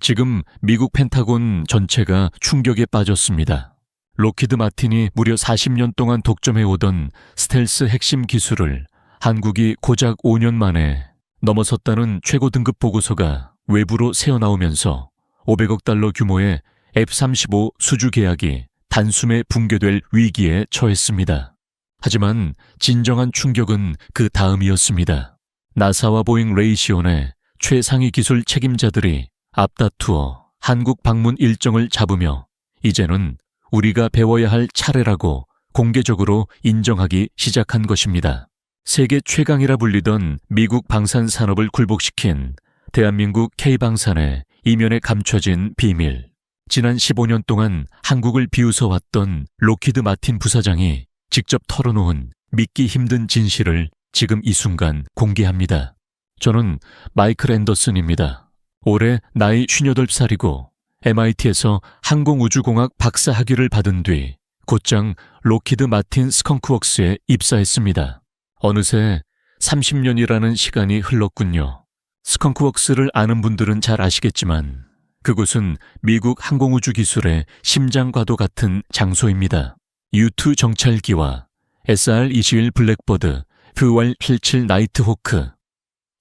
지금 미국 펜타곤 전체가 충격에 빠졌습니다. 록히드 마틴이 무려 40년 동안 독점해오던 스텔스 핵심 기술을 한국이 고작 5년 만에 넘어섰다는 최고 등급 보고서가 외부로 새어나오면서 500억 달러 규모의 F-35 수주 계약이 단숨에 붕괴될 위기에 처했습니다. 하지만 진정한 충격은 그 다음이었습니다. 나사와 보잉 레이시온의 최상위 기술 책임자들이 앞다투어 한국 방문 일정을 잡으며 이제는 우리가 배워야 할 차례라고 공개적으로 인정하기 시작한 것입니다. 세계 최강이라 불리던 미국 방산 산업을 굴복시킨 대한민국 K방산의 이면에 감춰진 비밀. 지난 15년 동안 한국을 비웃어왔던 록히드 마틴 부사장이 직접 털어놓은 믿기 힘든 진실을 지금 이 순간 공개합니다. 저는 마이클 앤더슨입니다. 올해 나이 58살이고 MIT에서 항공우주공학 박사 학위를 받은 뒤 곧장 록히드 마틴 스컹크웍스에 입사했습니다. 어느새 30년이라는 시간이 흘렀군요. 스컹크웍스를 아는 분들은 잘 아시겠지만 그곳은 미국 항공우주 기술의 심장과도 같은 장소입니다. U-2 정찰기와 SR-21 블랙버드, FY-87 나이트호크,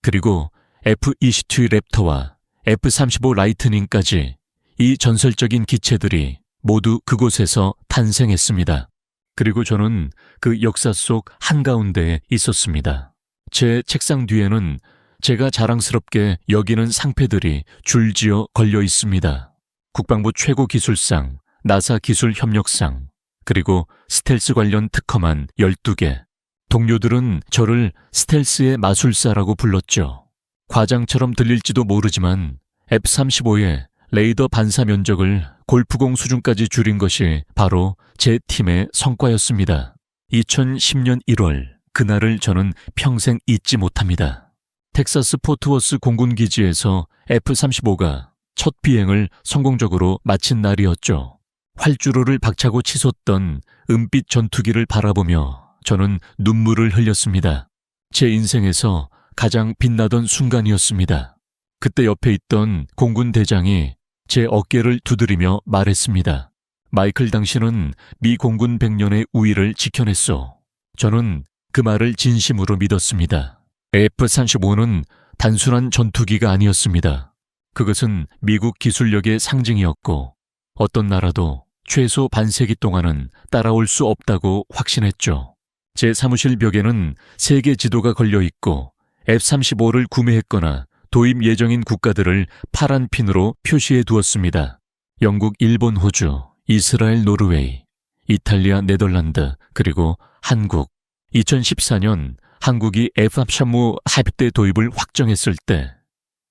그리고 F-22 랩터와 F-35 라이트닝까지 이 전설적인 기체들이 모두 그곳에서 탄생했습니다. 그리고 저는 그 역사 속 한가운데에 있었습니다. 제 책상 뒤에는 제가 자랑스럽게 여기는 상패들이 줄지어 걸려 있습니다. 국방부 최고 기술상, 나사 기술 협력상, 그리고 스텔스 관련 특허만 12개. 동료들은 저를 스텔스의 마술사라고 불렀죠. 과장처럼 들릴지도 모르지만 F-35의 레이더 반사 면적을 골프공 수준까지 줄인 것이 바로 제 팀의 성과였습니다. 2010년 1월, 그날을 저는 평생 잊지 못합니다. 텍사스 포트워스 공군기지에서 F-35가 첫 비행을 성공적으로 마친 날이었죠. 활주로를 박차고 치솟던 은빛 전투기를 바라보며 저는 눈물을 흘렸습니다. 제 인생에서 가장 빛나던 순간이었습니다. 그때 옆에 있던 공군 대장이 제 어깨를 두드리며 말했습니다. 마이클, 당신은 미 공군 100년의 우위를 지켜냈소. 저는 그 말을 진심으로 믿었습니다. F-35는 단순한 전투기가 아니었습니다. 그것은 미국 기술력의 상징이었고 어떤 나라도 최소 반세기 동안은 따라올 수 없다고 확신했죠. 제 사무실 벽에는 세계 지도가 걸려 있고 F-35를 구매했거나 도입 예정인 국가들을 파란 핀으로 표시해 두었습니다. 영국, 일본, 호주, 이스라엘, 노르웨이, 이탈리아, 네덜란드, 그리고 한국. 2014년 한국이 F-35 합의대 도입을 확정했을 때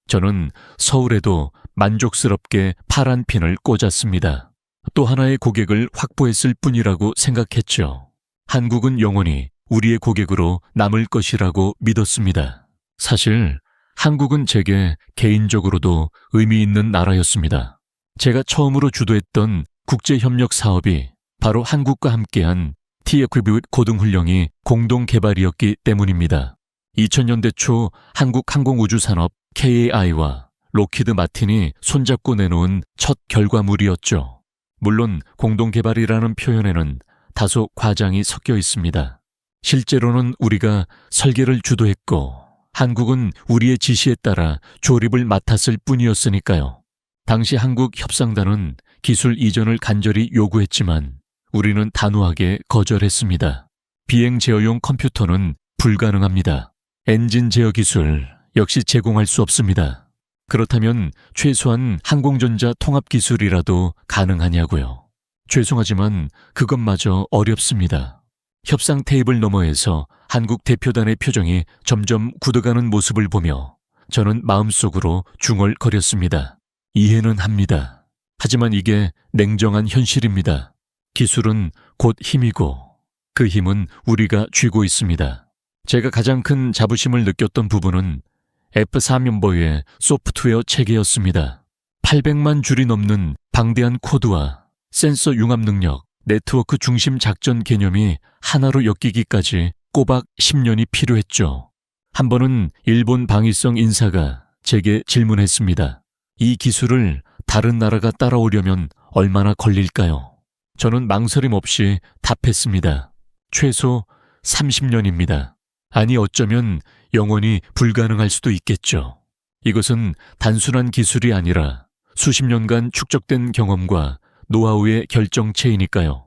저는 서울에도 만족스럽게 파란 핀을 꽂았습니다. 또 하나의 고객을 확보했을 뿐이라고 생각했죠. 한국은 영원히 우리의 고객으로 남을 것이라고 믿었습니다. 사실 한국은 제게 개인적으로도 의미 있는 나라였습니다. 제가 처음으로 주도했던 국제협력 사업이 바로 한국과 함께한 T-Equip 고등훈련이 공동 개발이었기 때문입니다. 2000년대 초 한국 항공우주산업 KAI와 록히드 마틴이 손잡고 내놓은 첫 결과물이었죠. 물론 공동 개발이라는 표현에는 다소 과장이 섞여 있습니다. 실제로는 우리가 설계를 주도했고 한국은 우리의 지시에 따라 조립을 맡았을 뿐이었으니까요. 당시 한국 협상단은 기술 이전을 간절히 요구했지만 우리는 단호하게 거절했습니다. 비행 제어용 컴퓨터는 불가능합니다. 엔진 제어 기술 역시 제공할 수 없습니다. 그렇다면 최소한 항공전자 통합 기술이라도 가능하냐고요. 죄송하지만 그것마저 어렵습니다. 협상 테이블 너머에서 한국 대표단의 표정이 점점 굳어가는 모습을 보며 저는 마음속으로 중얼거렸습니다. 이해는 합니다. 하지만 이게 냉정한 현실입니다. 기술은 곧 힘이고 그 힘은 우리가 쥐고 있습니다. 제가 가장 큰 자부심을 느꼈던 부분은 F-4면보의 소프트웨어 체계였습니다. 800만 줄이 넘는 방대한 코드와 센서 융합 능력, 네트워크 중심 작전 개념이 하나로 엮이기까지 꼬박 10년이 필요했죠. 한 번은 일본 방위성 인사가 제게 질문했습니다. 이 기술을 다른 나라가 따라오려면 얼마나 걸릴까요? 저는 망설임 없이 답했습니다. 최소 30년입니다. 아니 어쩌면 영원히 불가능할 수도 있겠죠. 이것은 단순한 기술이 아니라 수십 년간 축적된 경험과 노하우의 결정체이니까요.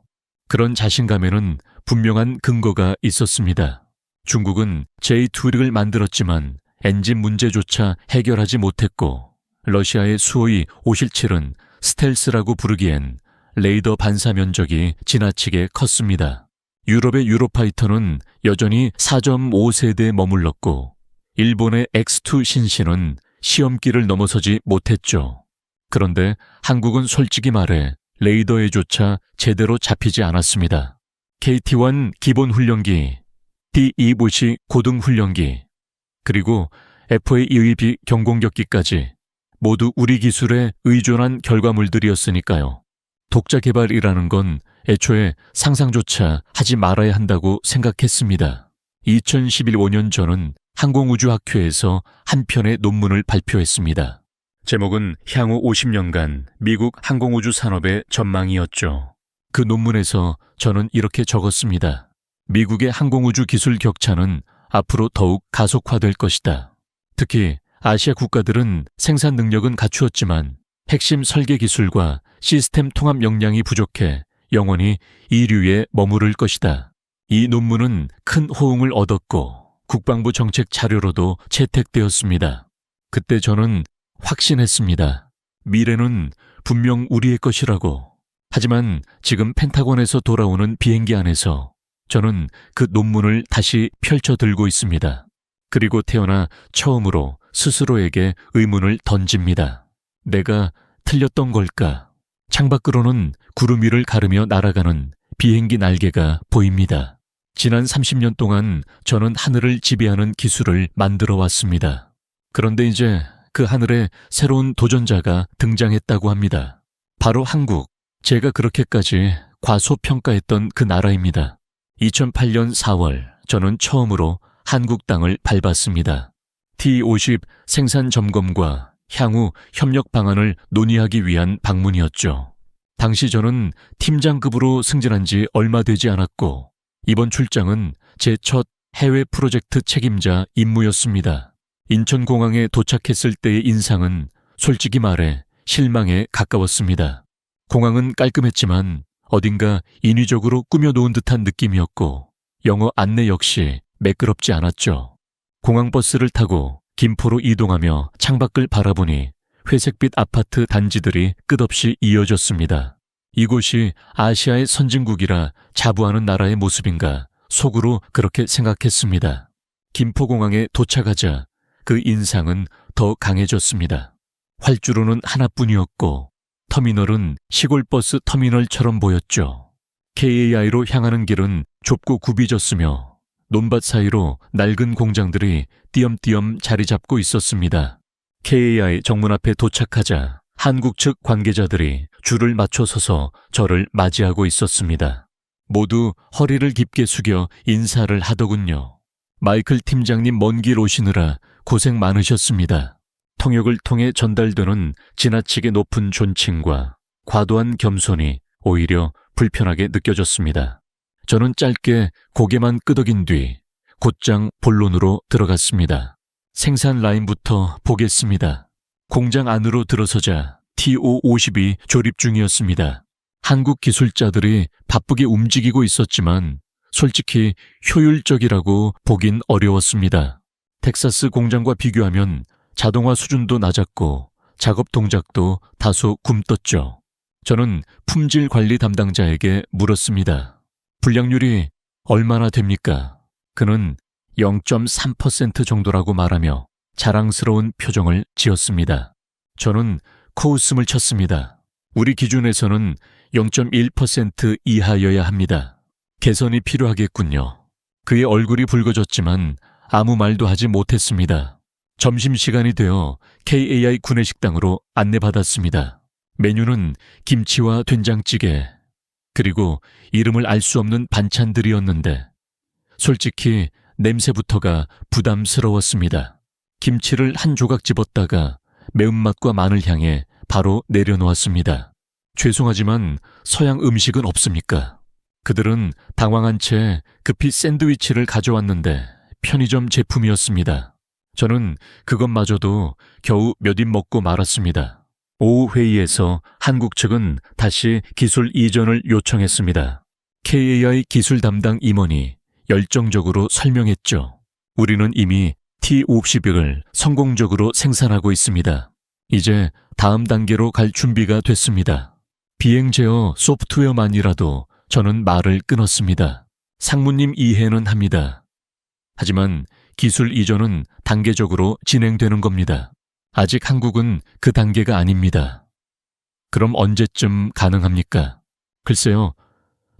그런 자신감에는 분명한 근거가 있었습니다. 중국은 J2를 만들었지만 엔진 문제조차 해결하지 못했고, 러시아의 수호이 517은 스텔스라고 부르기엔 레이더 반사 면적이 지나치게 컸습니다. 유럽의 유로파이터는 여전히 4.5세대에 머물렀고, 일본의 X2 신신은 시험기를 넘어서지 못했죠. 그런데 한국은 솔직히 말해 레이더에조차 제대로 잡히지 않았습니다. KT-1 기본훈련기, D-2보시 고등훈련기, 그리고 FA-22B 경공격기까지 모두 우리 기술에 의존한 결과물들이었으니까요. 독자 개발이라는 건 애초에 상상조차 하지 말아야 한다고 생각했습니다. 2011-5년 저는 항공우주학회에서 한 편의 논문을 발표했습니다. 제목은 향후 50년간 미국 항공우주 산업의 전망이었죠. 그 논문에서 저는 이렇게 적었습니다. 미국의 항공우주 기술 격차는 앞으로 더욱 가속화될 것이다. 특히 아시아 국가들은 생산 능력은 갖추었지만 핵심 설계 기술과 시스템 통합 역량이 부족해 영원히 2류에 머무를 것이다. 이 논문은 큰 호응을 얻었고 국방부 정책 자료로도 채택되었습니다. 그때 저는 확신했습니다. 미래는 분명 우리의 것이라고. 하지만 지금 펜타곤에서 돌아오는 비행기 안에서 저는 그 논문을 다시 펼쳐 들고 있습니다. 그리고 태어나 처음으로 스스로에게 의문을 던집니다. 내가 틀렸던 걸까? 창밖으로는 구름 위를 가르며 날아가는 비행기 날개가 보입니다. 지난 30년 동안 저는 하늘을 지배하는 기술을 만들어 왔습니다. 그런데 이제 그 하늘에 새로운 도전자가 등장했다고 합니다. 바로 한국, 제가 그렇게까지 과소평가했던 그 나라입니다. 2008년 4월 저는 처음으로 한국 땅을 밟았습니다. T-50 생산 점검과 향후 협력 방안을 논의하기 위한 방문이었죠. 당시 저는 팀장급으로 승진한 지 얼마 되지 않았고 이번 출장은 제 첫 해외 프로젝트 책임자 임무였습니다. 인천공항에 도착했을 때의 인상은 솔직히 말해 실망에 가까웠습니다. 공항은 깔끔했지만 어딘가 인위적으로 꾸며놓은 듯한 느낌이었고 영어 안내 역시 매끄럽지 않았죠. 공항버스를 타고 김포로 이동하며 창밖을 바라보니 회색빛 아파트 단지들이 끝없이 이어졌습니다. 이곳이 아시아의 선진국이라 자부하는 나라의 모습인가 속으로 그렇게 생각했습니다. 김포공항에 도착하자 그 인상은 더 강해졌습니다. 활주로는 하나뿐이었고 터미널은 시골버스 터미널처럼 보였죠. KAI로 향하는 길은 좁고 굽이졌으며 논밭 사이로 낡은 공장들이 띄엄띄엄 자리 잡고 있었습니다. KAI 정문 앞에 도착하자 한국 측 관계자들이 줄을 맞춰 서서 저를 맞이하고 있었습니다. 모두 허리를 깊게 숙여 인사를 하더군요. 마이클 팀장님 먼 길 오시느라 고생 많으셨습니다. 통역을 통해 전달되는 지나치게 높은 존칭과 과도한 겸손이 오히려 불편하게 느껴졌습니다. 저는 짧게 고개만 끄덕인 뒤 곧장 본론으로 들어갔습니다. 생산 라인부터 보겠습니다. 공장 안으로 들어서자 TO-50이 조립 중이었습니다. 한국 기술자들이 바쁘게 움직이고 있었지만 솔직히 효율적이라고 보긴 어려웠습니다. 텍사스 공장과 비교하면 자동화 수준도 낮았고 작업 동작도 다소 굼떴죠. 저는 품질 관리 담당자에게 물었습니다. 불량률이 얼마나 됩니까? 그는 0.3% 정도라고 말하며 자랑스러운 표정을 지었습니다. 저는 코웃음을 쳤습니다. 우리 기준에서는 0.1% 이하여야 합니다. 개선이 필요하겠군요. 그의 얼굴이 붉어졌지만 아무 말도 하지 못했습니다. 점심시간이 되어 KAI 구내식당으로 안내받았습니다. 메뉴는 김치와 된장찌개, 그리고 이름을 알 수 없는 반찬들이었는데 솔직히 냄새부터가 부담스러웠습니다. 김치를 한 조각 집었다가 매운맛과 마늘 향에 바로 내려놓았습니다. 죄송하지만 서양 음식은 없습니까? 그들은 당황한 채 급히 샌드위치를 가져왔는데 편의점 제품이었습니다. 저는 그것마저도 겨우 몇 입 먹고 말았습니다. 오후 회의에서 한국 측은 다시 기술 이전을 요청했습니다. KAI 기술 담당 임원이 열정적으로 설명했죠. 우리는 이미 T50을 성공적으로 생산하고 있습니다. 이제 다음 단계로 갈 준비가 됐습니다. 비행 제어 소프트웨어만이라도 저는 말을 끊었습니다. 상무님 이해는 합니다. 하지만 기술 이전은 단계적으로 진행되는 겁니다. 아직 한국은 그 단계가 아닙니다. 그럼 언제쯤 가능합니까? 글쎄요,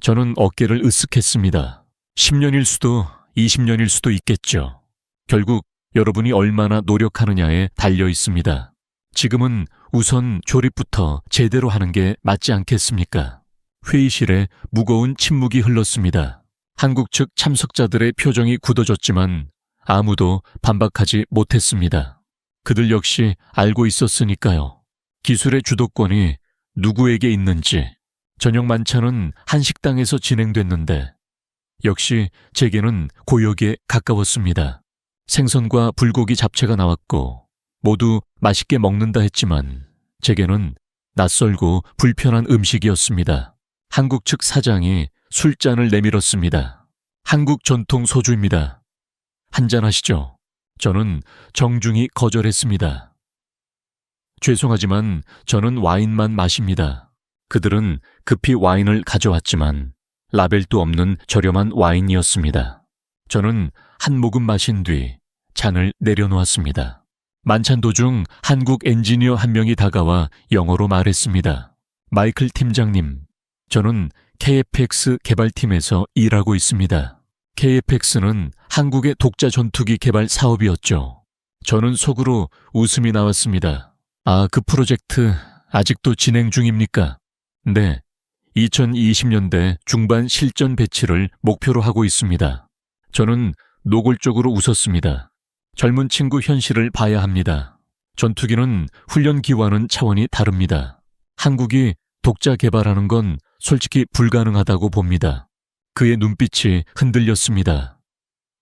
저는 어깨를 으쓱했습니다. 10년일 수도 20년일 수도 있겠죠. 결국 여러분이 얼마나 노력하느냐에 달려 있습니다. 지금은 우선 조립부터 제대로 하는 게 맞지 않겠습니까? 회의실에 무거운 침묵이 흘렀습니다. 한국 측 참석자들의 표정이 굳어졌지만 아무도 반박하지 못했습니다. 그들 역시 알고 있었으니까요. 기술의 주도권이 누구에게 있는지. 저녁 만찬은 한 식당에서 진행됐는데 역시 제게는 고역에 가까웠습니다. 생선과 불고기 잡채가 나왔고 모두 맛있게 먹는다 했지만 제게는 낯설고 불편한 음식이었습니다. 한국 측 사장이 술잔을 내밀었습니다. 한국 전통 소주입니다. 한잔하시죠. 저는 정중히 거절했습니다. 죄송하지만 저는 와인만 마십니다. 그들은 급히 와인을 가져왔지만 라벨도 없는 저렴한 와인이었습니다. 저는 한 모금 마신 뒤 잔을 내려놓았습니다. 만찬 도중 한국 엔지니어 한 명이 다가와 영어로 말했습니다. 마이클 팀장님, 저는 KFX 개발팀에서 일하고 있습니다. KFX는 한국의 독자 전투기 개발 사업이었죠. 저는 속으로 웃음이 나왔습니다. 아, 그 프로젝트 아직도 진행 중입니까? 네, 2020년대 중반 실전 배치를 목표로 하고 있습니다. 저는 노골적으로 웃었습니다. 젊은 친구 현실을 봐야 합니다. 전투기는 훈련기와는 차원이 다릅니다. 한국이 독자 개발하는 건 솔직히 불가능하다고 봅니다. 그의 눈빛이 흔들렸습니다.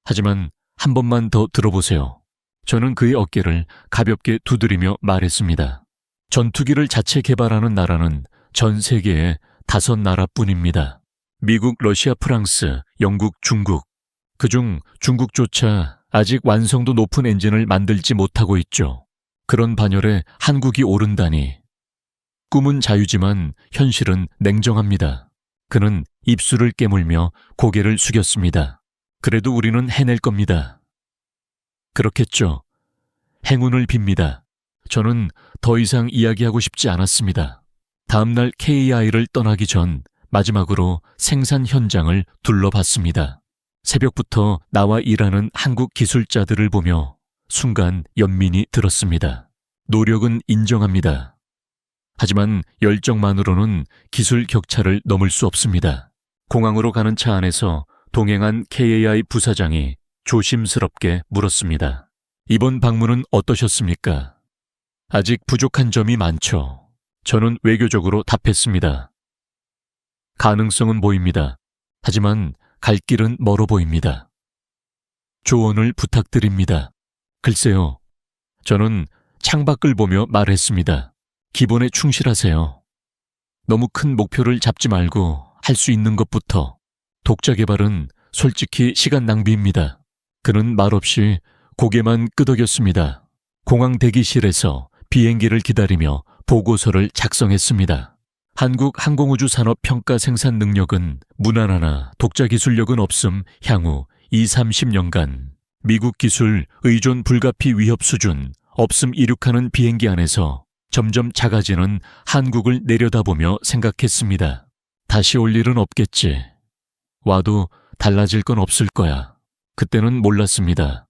하지만 한 번만 더 들어보세요. 저는 그의 어깨를 가볍게 두드리며 말했습니다. 전투기를 자체 개발하는 나라는 전 세계에 5나라뿐입니다. 미국, 러시아, 프랑스, 영국, 중국. 그중 중국조차 아직 완성도 높은 엔진을 만들지 못하고 있죠. 그런 반열에 한국이 오른다니. 꿈은 자유지만 현실은 냉정합니다. 그는 입술을 깨물며 고개를 숙였습니다. 그래도 우리는 해낼 겁니다. 그렇겠죠. 행운을 빕니다. 저는 더 이상 이야기하고 싶지 않았습니다. 다음날 KAI를 떠나기 전 마지막으로 생산 현장을 둘러봤습니다. 새벽부터 나와 일하는 한국 기술자들을 보며 순간 연민이 들었습니다. 노력은 인정합니다. 하지만 열정만으로는 기술 격차를 넘을 수 없습니다. 공항으로 가는 차 안에서 동행한 KAI 부사장이 조심스럽게 물었습니다. 이번 방문은 어떠셨습니까? 아직 부족한 점이 많죠. 저는 외교적으로 답했습니다. 가능성은 보입니다. 하지만 갈 길은 멀어 보입니다. 조언을 부탁드립니다. 글쎄요. 저는 창밖을 보며 말했습니다. 기본에 충실하세요. 너무 큰 목표를 잡지 말고 할 수 있는 것부터. 독자 개발은 솔직히 시간 낭비입니다. 그는 말없이 고개만 끄덕였습니다. 공항 대기실에서 비행기를 기다리며 보고서를 작성했습니다. 한국 항공우주 산업 평가 생산 능력은 무난하나 독자 기술력은 없음 향후 20-30년간 미국 기술 의존 불가피 위협 수준 없음 이륙하는 비행기 안에서 점점 작아지는 한국을 내려다보며 생각했습니다. 다시 올 일은 없겠지. 와도 달라질 건 없을 거야. 그때는 몰랐습니다.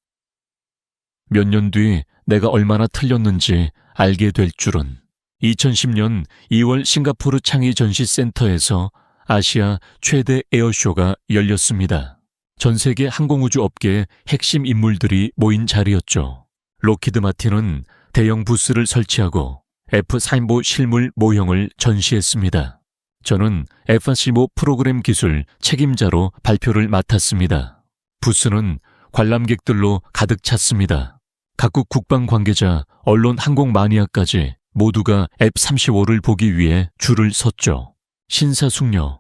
몇 년 뒤 내가 얼마나 틀렸는지 알게 될 줄은. 2010년 2월 싱가포르 창의 전시센터에서 아시아 최대 에어쇼가 열렸습니다. 전 세계 항공우주 업계의 핵심 인물들이 모인 자리였죠. 록히드 마틴은 대형 부스를 설치하고 F-35 실물 모형을 전시했습니다. 저는 F-35 프로그램 기술 책임자로 발표를 맡았습니다. 부스는 관람객들로 가득 찼습니다. 각국 국방 관계자, 언론 항공 마니아까지 모두가 F-35를 보기 위해 줄을 섰죠. 신사숙녀.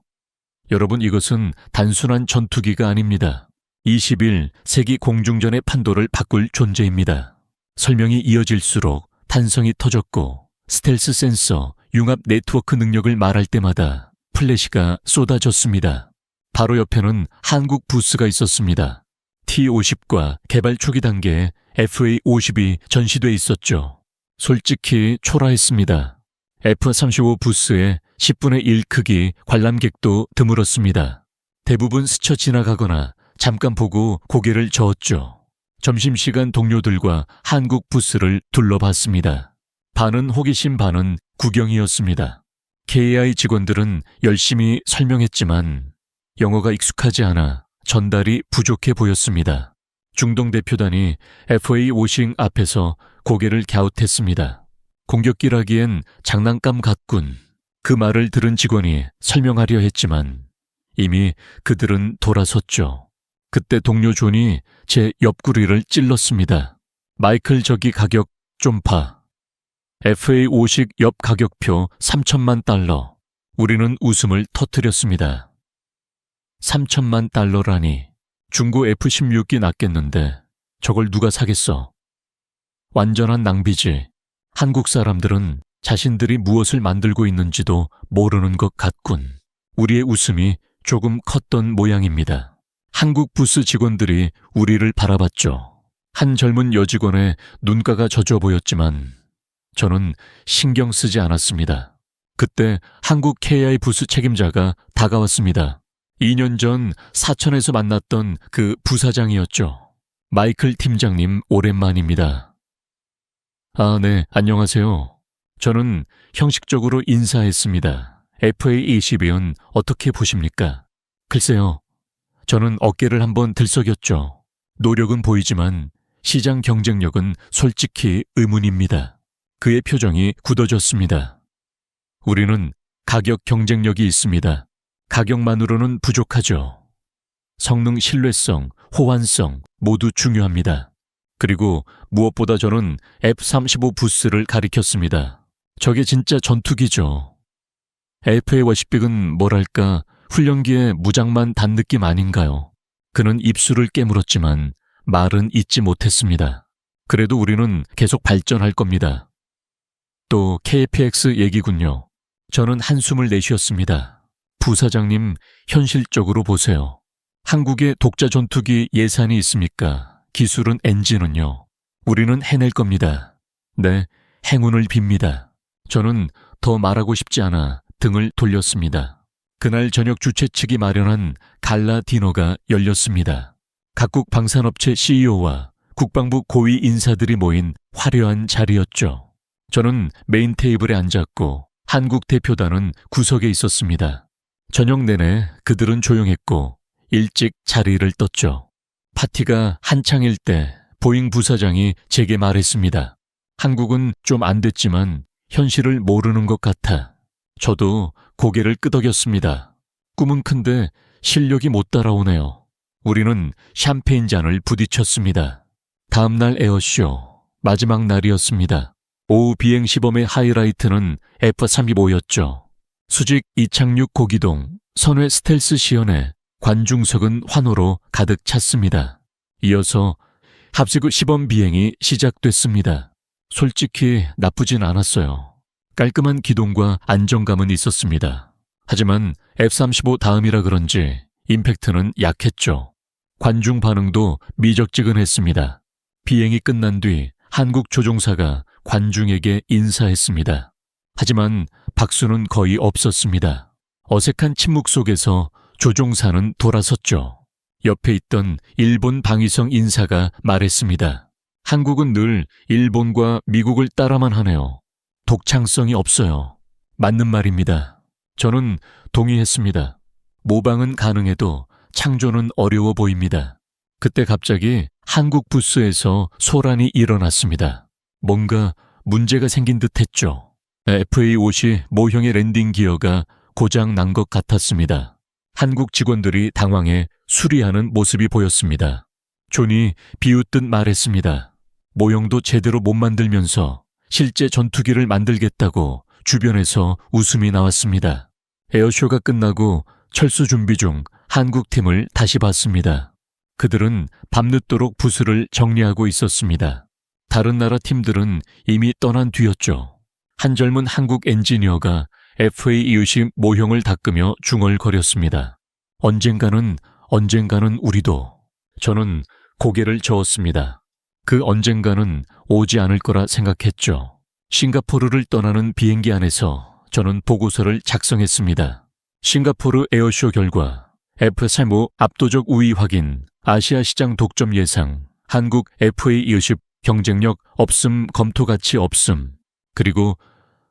여러분, 이것은 단순한 전투기가 아닙니다. 21세기 공중전의 판도를 바꿀 존재입니다. 설명이 이어질수록 탄성이 터졌고 스텔스 센서, 융합 네트워크 능력을 말할 때마다 플래시가 쏟아졌습니다. 바로 옆에는 한국 부스가 있었습니다. T-50과 개발 초기 단계에 FA-50이 전시돼 있었죠. 솔직히 초라했습니다. F-35 부스의 10분의 1 크기 관람객도 드물었습니다. 대부분 스쳐 지나가거나 잠깐 보고 고개를 저었죠. 점심시간 동료들과 한국 부스를 둘러봤습니다. 반은 호기심, 반은 구경이었습니다. KI 직원들은 열심히 설명했지만 영어가 익숙하지 않아 전달이 부족해 보였습니다. 중동 대표단이 FA-50 앞에서 고개를 갸웃했습니다. 공격기라기엔 장난감 같군. 그 말을 들은 직원이 설명하려 했지만 이미 그들은 돌아섰죠. 그때 동료 존이 제 옆구리를 찔렀습니다. 마이클, 저기 가격 좀 봐. FA-50 옆 가격표 3천만 달러. 우리는 웃음을 터뜨렸습니다. 3천만 달러라니. 중고 F-16기 낫겠는데 저걸 누가 사겠어? 완전한 낭비지. 한국 사람들은 자신들이 무엇을 만들고 있는지도 모르는 것 같군. 우리의 웃음이 조금 컸던 모양입니다. 한국 부스 직원들이 우리를 바라봤죠. 한 젊은 여직원의 눈가가 젖어 보였지만 저는 신경 쓰지 않았습니다. 그때 한국 KI 부스 책임자가 다가왔습니다. 2년 전 사천에서 만났던 그 부사장이었죠. 마이클 팀장님, 오랜만입니다. 아, 네, 안녕하세요. 저는 형식적으로 인사했습니다. FA-20은 어떻게 보십니까? 글쎄요, 저는 어깨를 한번 들썩였죠. 노력은 보이지만 시장 경쟁력은 솔직히 의문입니다. 그의 표정이 굳어졌습니다. 우리는 가격 경쟁력이 있습니다. 가격만으로는 부족하죠. 성능, 신뢰성, 호환성 모두 중요합니다. 그리고 무엇보다 저는 F-35 부스를 가리켰습니다. 저게 진짜 전투기죠. FA-50은 뭐랄까 훈련기에 무장만 단 느낌 아닌가요? 그는 입술을 깨물었지만 말은 잊지 못했습니다. 그래도 우리는 계속 발전할 겁니다. 또 KPX 얘기군요. 저는 한숨을 내쉬었습니다. 부사장님, 현실적으로 보세요. 한국에 독자 전투기 예산이 있습니까? 기술은 엔진은요. 우리는 해낼 겁니다. 네, 행운을 빕니다. 저는 더 말하고 싶지 않아 등을 돌렸습니다. 그날 저녁 주최 측이 마련한 갈라 디너가 열렸습니다. 각국 방산업체 CEO와 국방부 고위 인사들이 모인 화려한 자리였죠. 저는 메인 테이블에 앉았고 한국 대표단은 구석에 있었습니다. 저녁 내내 그들은 조용했고 일찍 자리를 떴죠. 파티가 한창일 때 보잉 부사장이 제게 말했습니다. 한국은 좀 안 됐지만 현실을 모르는 것 같아. 저도 고개를 끄덕였습니다. 꿈은 큰데 실력이 못 따라오네요. 우리는 샴페인 잔을 부딪혔습니다. 다음날 에어쇼, 마지막 날이었습니다. 오후 비행 시범의 하이라이트는 F-35였죠. 수직 이착륙 고기동, 선회 스텔스 시연에 관중석은 환호로 가득 찼습니다. 이어서 합세구 시범 비행이 시작됐습니다. 솔직히 나쁘진 않았어요. 깔끔한 기동과 안정감은 있었습니다. 하지만 F-35 다음이라 그런지 임팩트는 약했죠. 관중 반응도 미적지근했습니다. 비행이 끝난 뒤 한국 조종사가 관중에게 인사했습니다. 하지만 박수는 거의 없었습니다. 어색한 침묵 속에서 조종사는 돌아섰죠. 옆에 있던 일본 방위성 인사가 말했습니다. 한국은 늘 일본과 미국을 따라만 하네요. 독창성이 없어요. 맞는 말입니다. 저는 동의했습니다. 모방은 가능해도 창조는 어려워 보입니다. 그때 갑자기 한국 부스에서 소란이 일어났습니다. 뭔가 문제가 생긴 듯 했죠. FA-50 모형의 랜딩 기어가 고장 난 것 같았습니다. 한국 직원들이 당황해 수리하는 모습이 보였습니다. 존이 비웃듯 말했습니다. 모형도 제대로 못 만들면서 실제 전투기를 만들겠다고 주변에서 웃음이 나왔습니다. 에어쇼가 끝나고 철수 준비 중 한국 팀을 다시 봤습니다. 그들은 밤늦도록 부스를 정리하고 있었습니다. 다른 나라 팀들은 이미 떠난 뒤였죠. 한 젊은 한국 엔지니어가 FA-20 모형을 닦으며 중얼거렸습니다. 언젠가는 우리도. 저는 고개를 저었습니다. 그 언젠가는 오지 않을 거라 생각했죠. 싱가포르를 떠나는 비행기 안에서 저는 보고서를 작성했습니다. 싱가포르 에어쇼 결과 F-35 압도적 우위 확인, 아시아 시장 독점 예상, 한국 FA-20 경쟁력 없음 검토 가치 없음. 그리고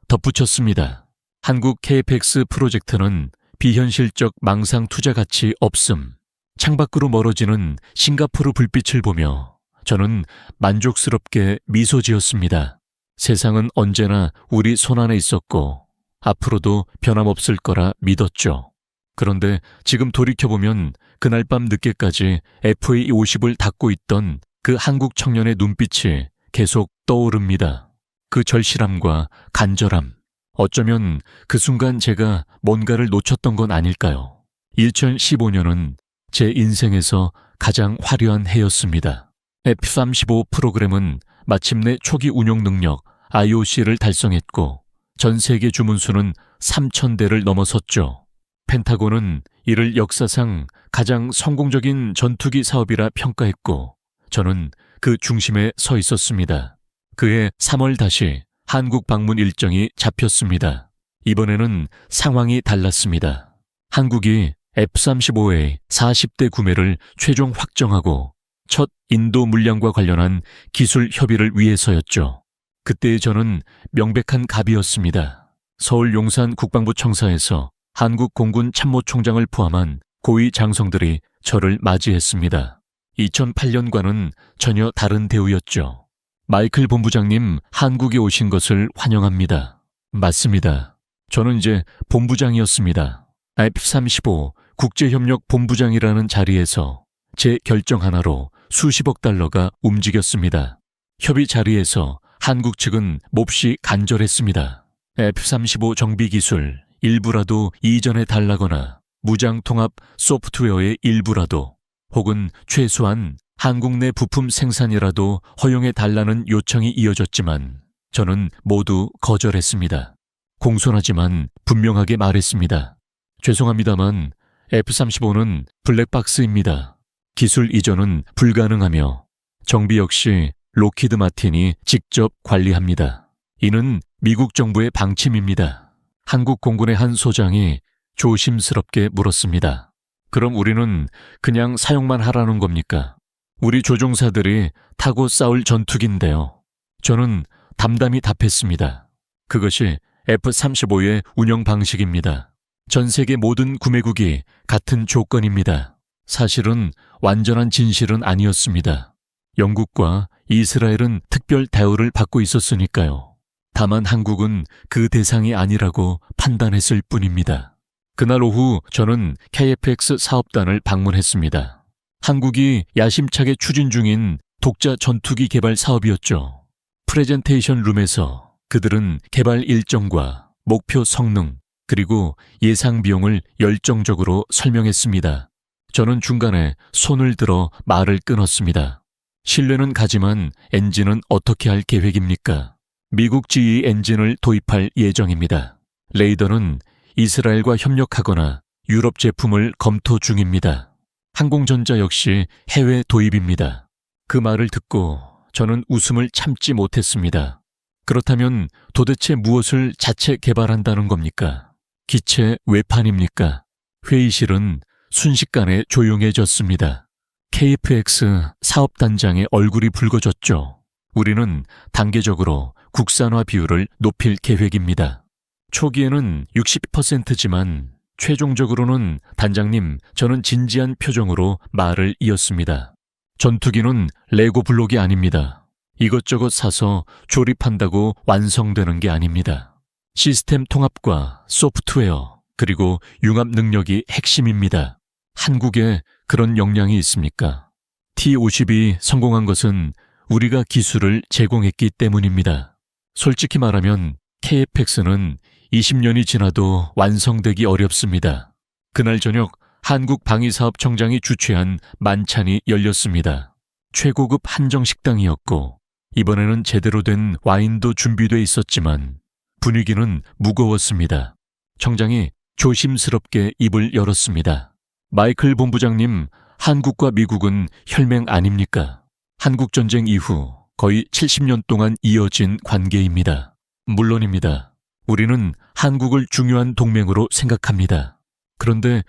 덧붙였습니다. 한국 KFX 프로젝트는 비현실적 망상 투자 가치 없음. 창밖으로 멀어지는 싱가포르 불빛을 보며 저는 만족스럽게 미소 지었습니다. 세상은 언제나 우리 손안에 있었고 앞으로도 변함없을 거라 믿었죠. 그런데 지금 돌이켜보면 그날 밤 늦게까지 FA-50을 닦고 있던 그 한국 청년의 눈빛이 계속 떠오릅니다. 그 절실함과 간절함. 어쩌면 그 순간 제가 뭔가를 놓쳤던 건 아닐까요? 2015년은 제 인생에서 가장 화려한 해였습니다. F-35 프로그램은 마침내 초기 운용 능력 IOC를 달성했고 전 세계 주문수는 3,000대를 넘어섰죠. 펜타곤은 이를 역사상 가장 성공적인 전투기 사업이라 평가했고 저는 그 중심에 서 있었습니다. 그해 3월 다시 한국 방문 일정이 잡혔습니다. 이번에는 상황이 달랐습니다. 한국이 F-35의 40대 구매를 최종 확정하고 첫 인도 물량과 관련한 기술 협의를 위해서였죠. 그때의 저는 명백한 갑이었습니다. 서울 용산 국방부 청사에서 한국 공군 참모총장을 포함한 고위 장성들이 저를 맞이했습니다. 2008년과는 전혀 다른 대우였죠. 마이클 본부장님, 한국에 오신 것을 환영합니다. 맞습니다. 저는 이제 본부장이었습니다. F-35 국제협력 본부장이라는 자리에서 제 결정 하나로 수십억 달러가 움직였습니다. 협의 자리에서 한국 측은 몹시 간절했습니다. F-35 정비 기술 일부라도 이전해 달라거나 무장 통합 소프트웨어의 일부라도 혹은 최소한 한국 내 부품 생산이라도 허용해 달라는 요청이 이어졌지만 저는 모두 거절했습니다. 공손하지만 분명하게 말했습니다. 죄송합니다만 F-35는 블랙박스입니다. 기술 이전은 불가능하며 정비 역시 록히드 마틴이 직접 관리합니다. 이는 미국 정부의 방침입니다. 한국 공군의 한 소장이 조심스럽게 물었습니다. 그럼 우리는 그냥 사용만 하라는 겁니까? 우리 조종사들이 타고 싸울 전투기인데요. 저는 담담히 답했습니다. 그것이 F-35의 운영 방식입니다. 전 세계 모든 구매국이 같은 조건입니다. 사실은 완전한 진실은 아니었습니다. 영국과 이스라엘은 특별 대우를 받고 있었으니까요. 다만 한국은 그 대상이 아니라고 판단했을 뿐입니다. 그날 오후 저는 KFX 사업단을 방문했습니다. 한국이 야심차게 추진 중인 독자 전투기 개발 사업이었죠. 프레젠테이션 룸에서 그들은 개발 일정과 목표 성능 그리고 예상 비용을 열정적으로 설명했습니다. 저는 중간에 손을 들어 말을 끊었습니다. 신뢰는 가지만 엔진은 어떻게 할 계획입니까? 미국 GE 엔진을 도입할 예정입니다. 레이더는 이스라엘과 협력하거나 유럽 제품을 검토 중입니다. 항공전자 역시 해외 도입입니다. 그 말을 듣고 저는 웃음을 참지 못했습니다. 그렇다면 도대체 무엇을 자체 개발한다는 겁니까? 기체 외판입니까? 회의실은 순식간에 조용해졌습니다. KFX 사업단장의 얼굴이 붉어졌죠. 우리는 단계적으로 국산화 비율을 높일 계획입니다. 초기에는 60%지만 최종적으로는 단장님, 저는 진지한 표정으로 말을 이었습니다. 전투기는 레고 블록이 아닙니다. 이것저것 사서 조립한다고 완성되는 게 아닙니다. 시스템 통합과 소프트웨어, 그리고 융합 능력이 핵심입니다. 한국에 그런 역량이 있습니까? T-50이 성공한 것은 우리가 기술을 제공했기 때문입니다. 솔직히 말하면 KF-X는 20년이 지나도 완성되기 어렵습니다. 그날 저녁 한국방위사업청장이 주최한 만찬이 열렸습니다. 최고급 한정식당이었고 이번에는 제대로 된 와인도 준비돼 있었지만 분위기는 무거웠습니다. 청장이 조심스럽게 입을 열었습니다. 마이클 본부장님, 한국과 미국은 혈맹 아닙니까? 한국전쟁 이후 거의 70년 동안 이어진 관계입니다. 물론입니다. 우리는 한국을 중요한 동맹으로 생각합니다. 그런데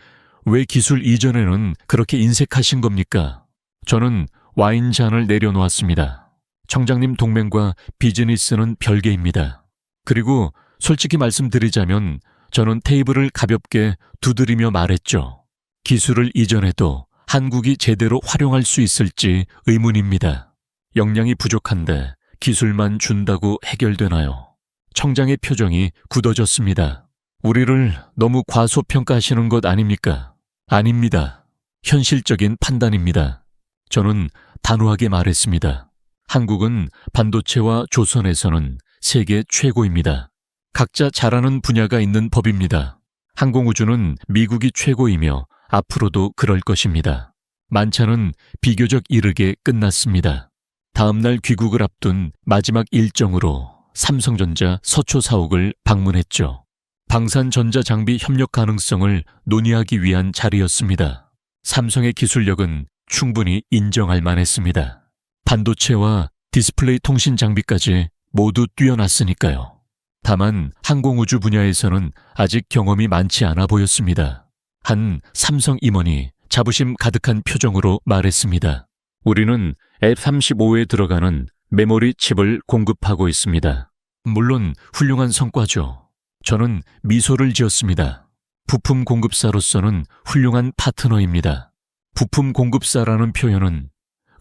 왜 기술 이전에는 그렇게 인색하신 겁니까? 저는 와인잔을 내려놓았습니다. 청장님 동맹과 비즈니스는 별개입니다. 그리고 솔직히 말씀드리자면 저는 테이블을 가볍게 두드리며 말했죠. 기술을 이전해도 한국이 제대로 활용할 수 있을지 의문입니다. 역량이 부족한데 기술만 준다고 해결되나요? 청장의 표정이 굳어졌습니다. 우리를 너무 과소평가하시는 것 아닙니까? 아닙니다. 현실적인 판단입니다. 저는 단호하게 말했습니다. 한국은 반도체와 조선에서는 세계 최고입니다. 각자 잘하는 분야가 있는 법입니다. 항공우주는 미국이 최고이며 앞으로도 그럴 것입니다. 만찬은 비교적 이르게 끝났습니다. 다음날 귀국을 앞둔 마지막 일정으로 삼성전자 서초 사옥을 방문했죠. 방산전자장비 협력 가능성을 논의하기 위한 자리였습니다. 삼성의 기술력은 충분히 인정할 만했습니다. 반도체와 디스플레이 통신 장비까지 모두 뛰어났으니까요. 다만 항공우주 분야에서는 아직 경험이 많지 않아 보였습니다. 한 삼성 임원이 자부심 가득한 표정으로 말했습니다. 우리는 F-35에 들어가는 메모리 칩을 공급하고 있습니다. 물론 훌륭한 성과죠. 저는 미소를 지었습니다. 부품 공급사로서는 훌륭한 파트너입니다. 부품 공급사라는 표현은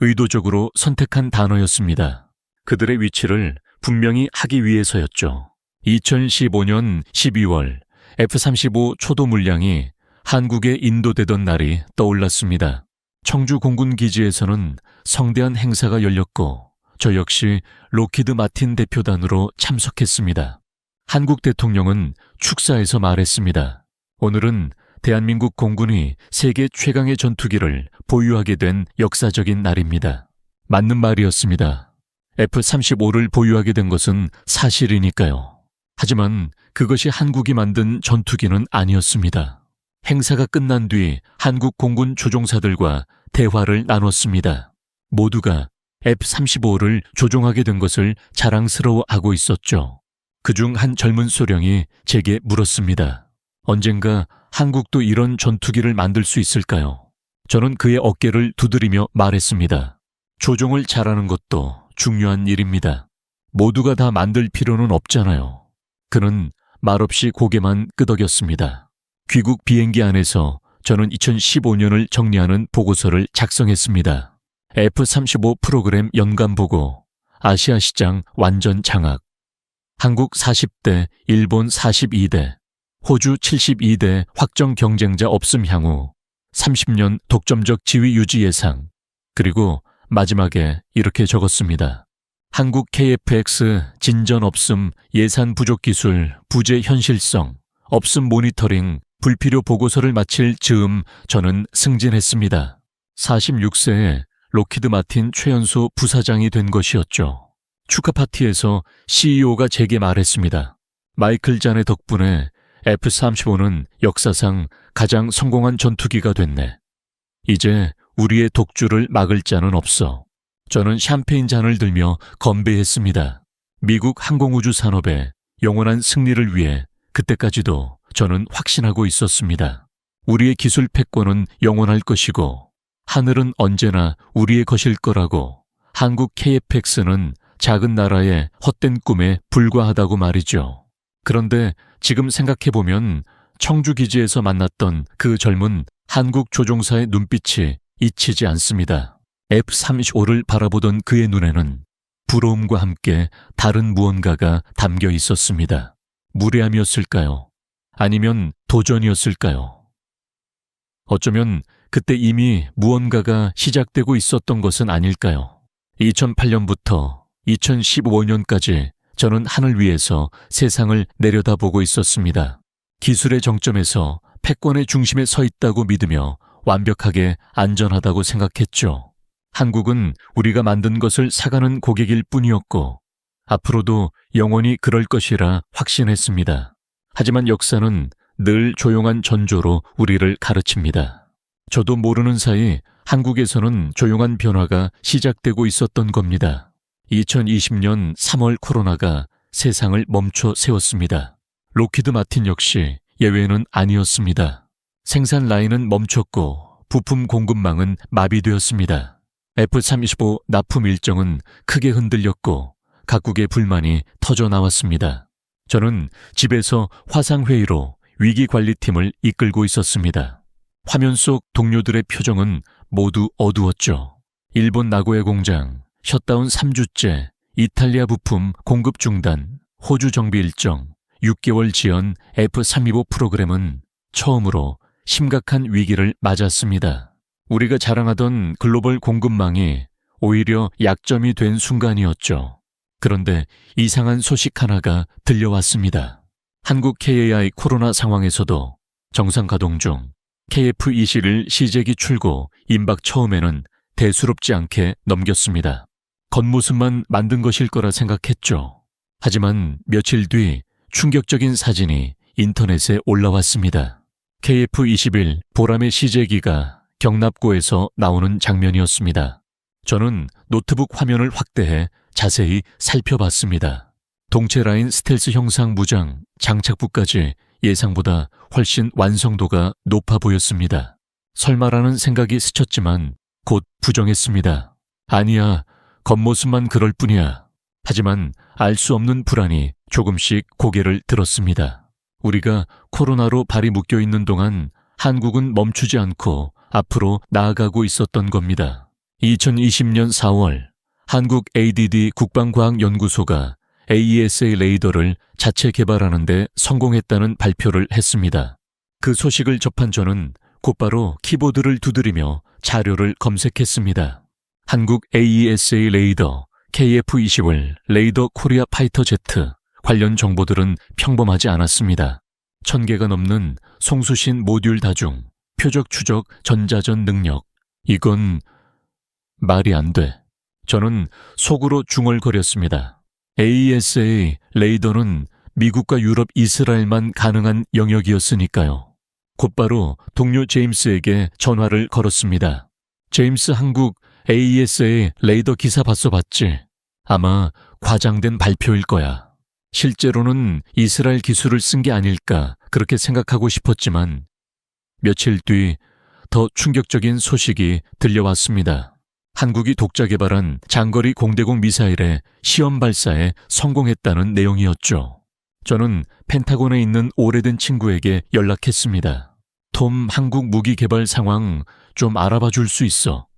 의도적으로 선택한 단어였습니다. 그들의 위치를 분명히 하기 위해서였죠. 2015년 12월 F-35 초도 물량이 한국에 인도되던 날이 떠올랐습니다. 청주 공군기지에서는 성대한 행사가 열렸고 저 역시 로키드 마틴 대표단으로 참석했습니다. 한국 대통령은 축사에서 말했습니다. 오늘은 대한민국 공군이 세계 최강의 전투기를 보유하게 된 역사적인 날입니다. 맞는 말이었습니다. F-35를 보유하게 된 것은 사실이니까요. 하지만 그것이 한국이 만든 전투기는 아니었습니다. 행사가 끝난 뒤 한국 공군 조종사들과 대화를 나눴습니다. 모두가 F-35를 조종하게 된 것을 자랑스러워하고 있었죠. 그중 한 젊은 소령이 제게 물었습니다. 언젠가 한국도 이런 전투기를 만들 수 있을까요? 저는 그의 어깨를 두드리며 말했습니다. 조종을 잘하는 것도 중요한 일입니다. 모두가 다 만들 필요는 없잖아요. 그는 말없이 고개만 끄덕였습니다. 귀국 비행기 안에서 저는 2015년을 정리하는 보고서를 작성했습니다. F-35 프로그램 연간 보고, 아시아 시장 완전 장악, 한국 40대, 일본 42대, 호주 72대 확정 경쟁자 없음 향후, 30년 독점적 지위 유지 예상, 그리고 마지막에 이렇게 적었습니다. 한국 KF-X 진전 없음 예산 부족 기술 부재 현실성 없음 모니터링 불필요 보고서를 마칠 즈음 저는 승진했습니다. 46세에 로키드 마틴 최연소 부사장이 된 것이었죠. 축하 파티에서 CEO가 제게 말했습니다. 마이클 잔의 덕분에 F-35는 역사상 가장 성공한 전투기가 됐네. 이제 우리의 독주를 막을 자는 없어. 저는 샴페인 잔을 들며 건배했습니다. 미국 항공우주 산업의 영원한 승리를 위해 그때까지도 저는 확신하고 있었습니다. 우리의 기술 패권은 영원할 것이고 하늘은 언제나 우리의 것일 거라고 한국 KF-X는 작은 나라의 헛된 꿈에 불과하다고 말이죠. 그런데 지금 생각해보면 청주기지에서 만났던 그 젊은 한국 조종사의 눈빛이 잊히지 않습니다. F-35를 바라보던 그의 눈에는 부러움과 함께 다른 무언가가 담겨 있었습니다. 무례함이었을까요? 아니면 도전이었을까요? 어쩌면 그때 이미 무언가가 시작되고 있었던 것은 아닐까요? 2008년부터 2015년까지 저는 하늘 위에서 세상을 내려다보고 있었습니다. 기술의 정점에서 패권의 중심에 서 있다고 믿으며 완벽하게 안전하다고 생각했죠. 한국은 우리가 만든 것을 사가는 고객일 뿐이었고 앞으로도 영원히 그럴 것이라 확신했습니다. 하지만 역사는 늘 조용한 전조로 우리를 가르칩니다. 저도 모르는 사이 한국에서는 조용한 변화가 시작되고 있었던 겁니다. 2020년 3월 코로나가 세상을 멈춰 세웠습니다. 록히드 마틴 역시 예외는 아니었습니다. 생산 라인은 멈췄고 부품 공급망은 마비되었습니다. F-35 납품 일정은 크게 흔들렸고 각국의 불만이 터져 나왔습니다. 저는 집에서 화상회의로 위기관리팀을 이끌고 있었습니다. 화면 속 동료들의 표정은 모두 어두웠죠. 일본 나고야 공장, 셧다운 3주째, 이탈리아 부품 공급 중단, 호주 정비 일정, 6개월 지연 F-325 프로그램은 처음으로 심각한 위기를 맞았습니다. 우리가 자랑하던 글로벌 공급망이 오히려 약점이 된 순간이었죠. 그런데 이상한 소식 하나가 들려왔습니다. 한국 KAI 코로나 상황에서도 정상 가동 중 KF-21 시제기 출고 임박 처음에는 대수롭지 않게 넘겼습니다. 겉모습만 만든 것일 거라 생각했죠. 하지만 며칠 뒤 충격적인 사진이 인터넷에 올라왔습니다. KF-21 보람의 시제기가 경납고에서 나오는 장면이었습니다. 저는 노트북 화면을 확대해 자세히 살펴봤습니다. 동체 라인 스텔스 형상 무장, 장착부까지 예상보다 훨씬 완성도가 높아 보였습니다. 설마라는 생각이 스쳤지만 곧 부정했습니다. 아니야, 겉모습만 그럴 뿐이야. 하지만 알 수 없는 불안이 조금씩 고개를 들었습니다. 우리가 코로나로 발이 묶여 있는 동안 한국은 멈추지 않고 앞으로 나아가고 있었던 겁니다. 2020년 4월 한국 ADD 국방과학연구소가 AESA 레이더를 자체 개발하는 데 성공했다는 발표를 했습니다. 그 소식을 접한 저는 곧바로 키보드를 두드리며 자료를 검색했습니다. 한국 AESA 레이더, KF-21 레이더 코리아 파이터 제트 관련 정보들은 평범하지 않았습니다. 1000개가 넘는 송수신 모듈 다중, 표적 추적 전자전 능력. 이건 말이 안 돼. 저는 속으로 중얼거렸습니다. AESA 레이더는 미국과 유럽, 이스라엘만 가능한 영역이었으니까요. 곧바로 동료 제임스에게 전화를 걸었습니다. 제임스, 한국 AESA 레이더 기사 봤지? 아마 과장된 발표일 거야. 실제로는 이스라엘 기술을 쓴 게 아닐까 그렇게 생각하고 싶었지만 며칠 뒤 더 충격적인 소식이 들려왔습니다. 한국이 독자 개발한 장거리 공대공 미사일의 시험 발사에 성공했다는 내용이었죠. 저는 펜타곤에 있는 오래된 친구에게 연락했습니다. 톰, 한국 무기 개발 상황 좀 알아봐 줄 수 있어.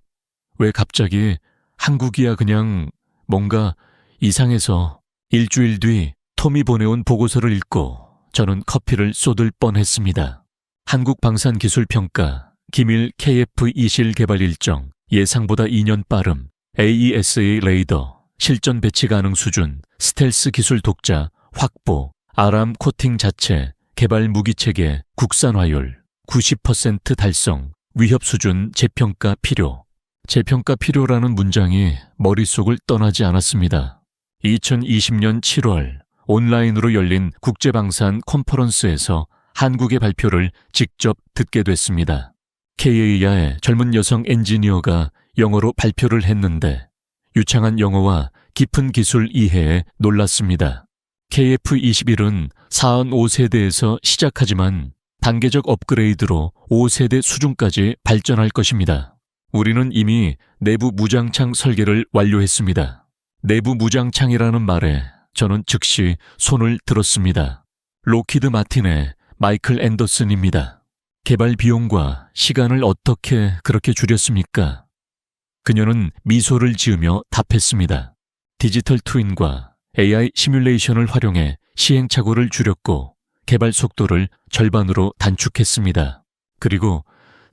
왜 갑자기 한국이야? 그냥 뭔가 이상해서. 일주일 뒤 톰이 보내온 보고서를 읽고 저는 커피를 쏟을 뻔했습니다. 한국방산기술평가, 기밀 KF-20 개발 일정, 예상보다 2년 빠름, AESA 레이더, 실전 배치 가능 수준, 스텔스 기술 독자, 확보, 아람 코팅 자체, 개발 무기체계, 국산화율, 90% 달성, 위협 수준 재평가 필요. 재평가 필요라는 문장이 머릿속을 떠나지 않았습니다. 2020년 7월 온라인으로 열린 국제방산 컨퍼런스에서 한국의 발표를 직접 듣게 됐습니다. KAI의 젊은 여성 엔지니어가 영어로 발표를 했는데 유창한 영어와 깊은 기술 이해에 놀랐습니다. KF-21은 45세대에서 시작하지만 단계적 업그레이드로 5세대 수준까지 발전할 것입니다. 우리는 이미 내부 무장창 설계를 완료했습니다. 내부 무장창이라는 말에 저는 즉시 손을 들었습니다. 록히드 마틴의 마이클 앤더슨입니다. 개발 비용과 시간을 어떻게 그렇게 줄였습니까? 그녀는 미소를 지으며 답했습니다. 디지털 트윈과 AI 시뮬레이션을 활용해 시행착오를 줄였고 개발 속도를 절반으로 단축했습니다. 그리고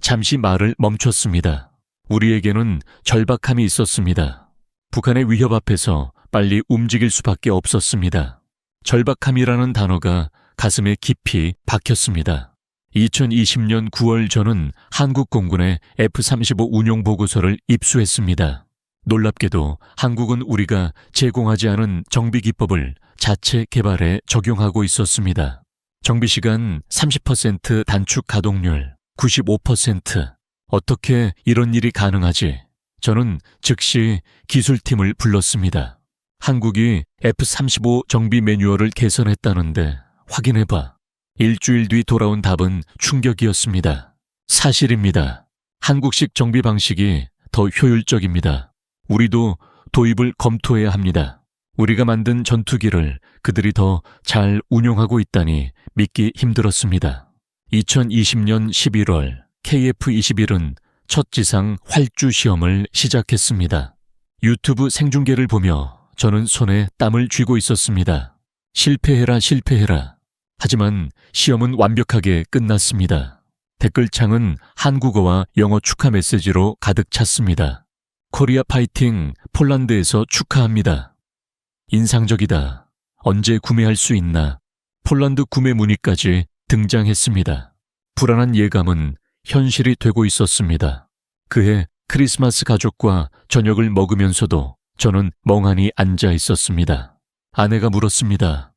잠시 말을 멈췄습니다. 우리에게는 절박함이 있었습니다. 북한의 위협 앞에서 빨리 움직일 수밖에 없었습니다. 절박함이라는 단어가 가슴에 깊이 박혔습니다. 2020년 9월 저는 한국 공군의 F-35 운용 보고서를 입수했습니다. 놀랍게도 한국은 우리가 제공하지 않은 정비 기법을 자체 개발해 적용하고 있었습니다. 정비 시간 30% 단축 가동률 95%. 어떻게 이런 일이 가능하지? 저는 즉시 기술팀을 불렀습니다. 한국이 F-35 정비 매뉴얼을 개선했다는데 확인해봐. 일주일 뒤 돌아온 답은 충격이었습니다. 사실입니다. 한국식 정비 방식이 더 효율적입니다. 우리도 도입을 검토해야 합니다. 우리가 만든 전투기를 그들이 더 잘 운용하고 있다니 믿기 힘들었습니다. 2020년 11월 KF-21은 첫 지상 활주 시험을 시작했습니다. 유튜브 생중계를 보며 저는 손에 땀을 쥐고 있었습니다. 실패해라, 실패해라. 하지만 시험은 완벽하게 끝났습니다. 댓글창은 한국어와 영어 축하 메시지로 가득 찼습니다. 코리아 파이팅, 폴란드에서 축하합니다. 인상적이다. 언제 구매할 수 있나? 폴란드 구매 문의까지 등장했습니다. 불안한 예감은 현실이 되고 있었습니다. 그해 크리스마스 가족과 저녁을 먹으면서도 저는 멍하니 앉아 있었습니다. 아내가 물었습니다.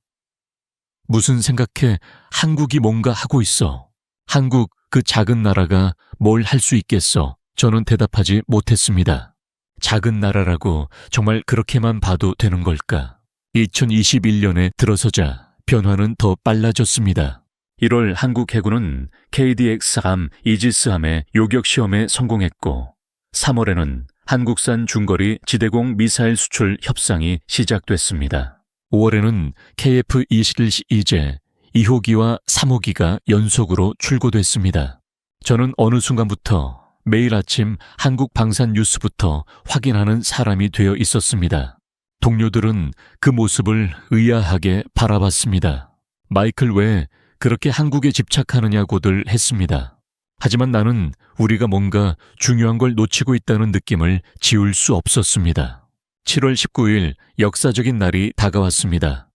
무슨 생각해? 한국이 뭔가 하고 있어. 한국 그 작은 나라가 뭘 할 수 있겠어? 저는 대답하지 못했습니다. 작은 나라라고 정말 그렇게만 봐도 되는 걸까? 2021년에 들어서자 변화는 더 빨라졌습니다. 1월 한국 해군은 KDX-3 이지스함의 요격 시험에 성공했고 3월에는 한국산 중거리 지대공 미사일 수출 협상이 시작됐습니다. 5월에는 KF-21C 2호기와 3호기가 연속으로 출고됐습니다. 저는 어느 순간부터 매일 아침 한국 방산 뉴스부터 확인하는 사람이 되어 있었습니다. 동료들은 그 모습을 의아하게 바라봤습니다. 마이클 왜 그렇게 한국에 집착하느냐고들 했습니다. 하지만 나는 우리가 뭔가 중요한 걸 놓치고 있다는 느낌을 지울 수 없었습니다. 7월 19일 역사적인 날이 다가왔습니다.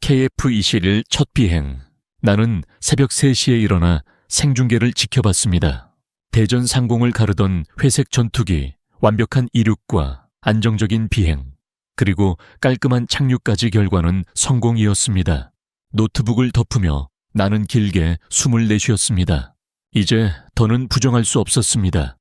KF-21 첫 비행. 나는 새벽 3시에 일어나 생중계를 지켜봤습니다. 대전 상공을 가르던 회색 전투기, 완벽한 이륙과 안정적인 비행, 그리고 깔끔한 착륙까지 결과는 성공이었습니다. 노트북을 덮으며 나는 길게 숨을 내쉬었습니다. 이제 더는 부정할 수 없었습니다.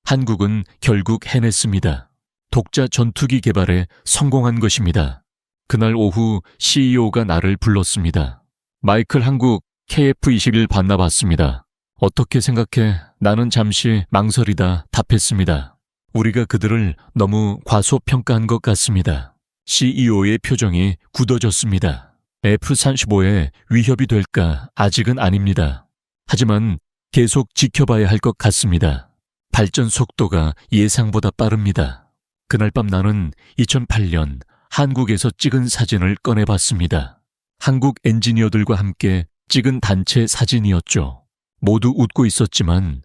한국은 결국 해냈습니다. 독자 전투기 개발에 성공한 것입니다. 그날 오후 CEO가 나를 불렀습니다. 마이클 한국 KF-21 반납왔습니다. 어떻게 생각해? 나는 잠시 망설이다 답했습니다. 우리가 그들을 너무 과소평가한 것 같습니다. CEO의 표정이 굳어졌습니다. F-35에 위협이 될까? 아직은 아닙니다. 하지만 계속 지켜봐야 할 것 같습니다. 발전 속도가 예상보다 빠릅니다. 그날 밤 나는 2008년 한국에서 찍은 사진을 꺼내봤습니다. 한국 엔지니어들과 함께 찍은 단체 사진이었죠. 모두 웃고 있었지만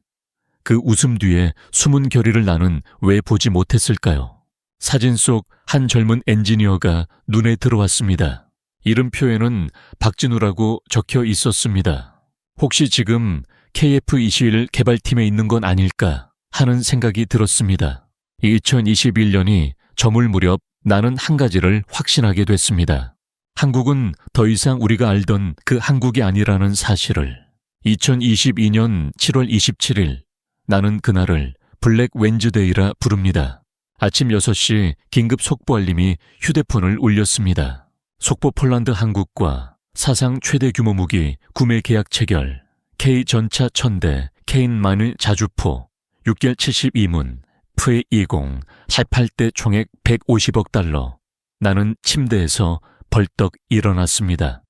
그 웃음 뒤에 숨은 결의를 나는 왜 보지 못했을까요? 사진 속 한 젊은 엔지니어가 눈에 들어왔습니다. 이름표에는 박진우라고 적혀 있었습니다. 혹시 지금 KF-21 개발팀에 있는 건 아닐까 하는 생각이 들었습니다. 2021년이 저물 무렵 나는 한 가지를 확신하게 됐습니다. 한국은 더 이상 우리가 알던 그 한국이 아니라는 사실을. 2022년 7월 27일 나는 그날을 블랙 웬즈데이라 부릅니다. 아침 6시 긴급 속보 알림이 휴대폰을 울렸습니다. 속보 폴란드 한국과 사상 최대 규모 무기 구매 계약 체결, K 전차 1000대, K9 자주포, 6개월 72문, FA20, 18대 총액 150억 달러. 나는 침대에서 벌떡 일어났습니다.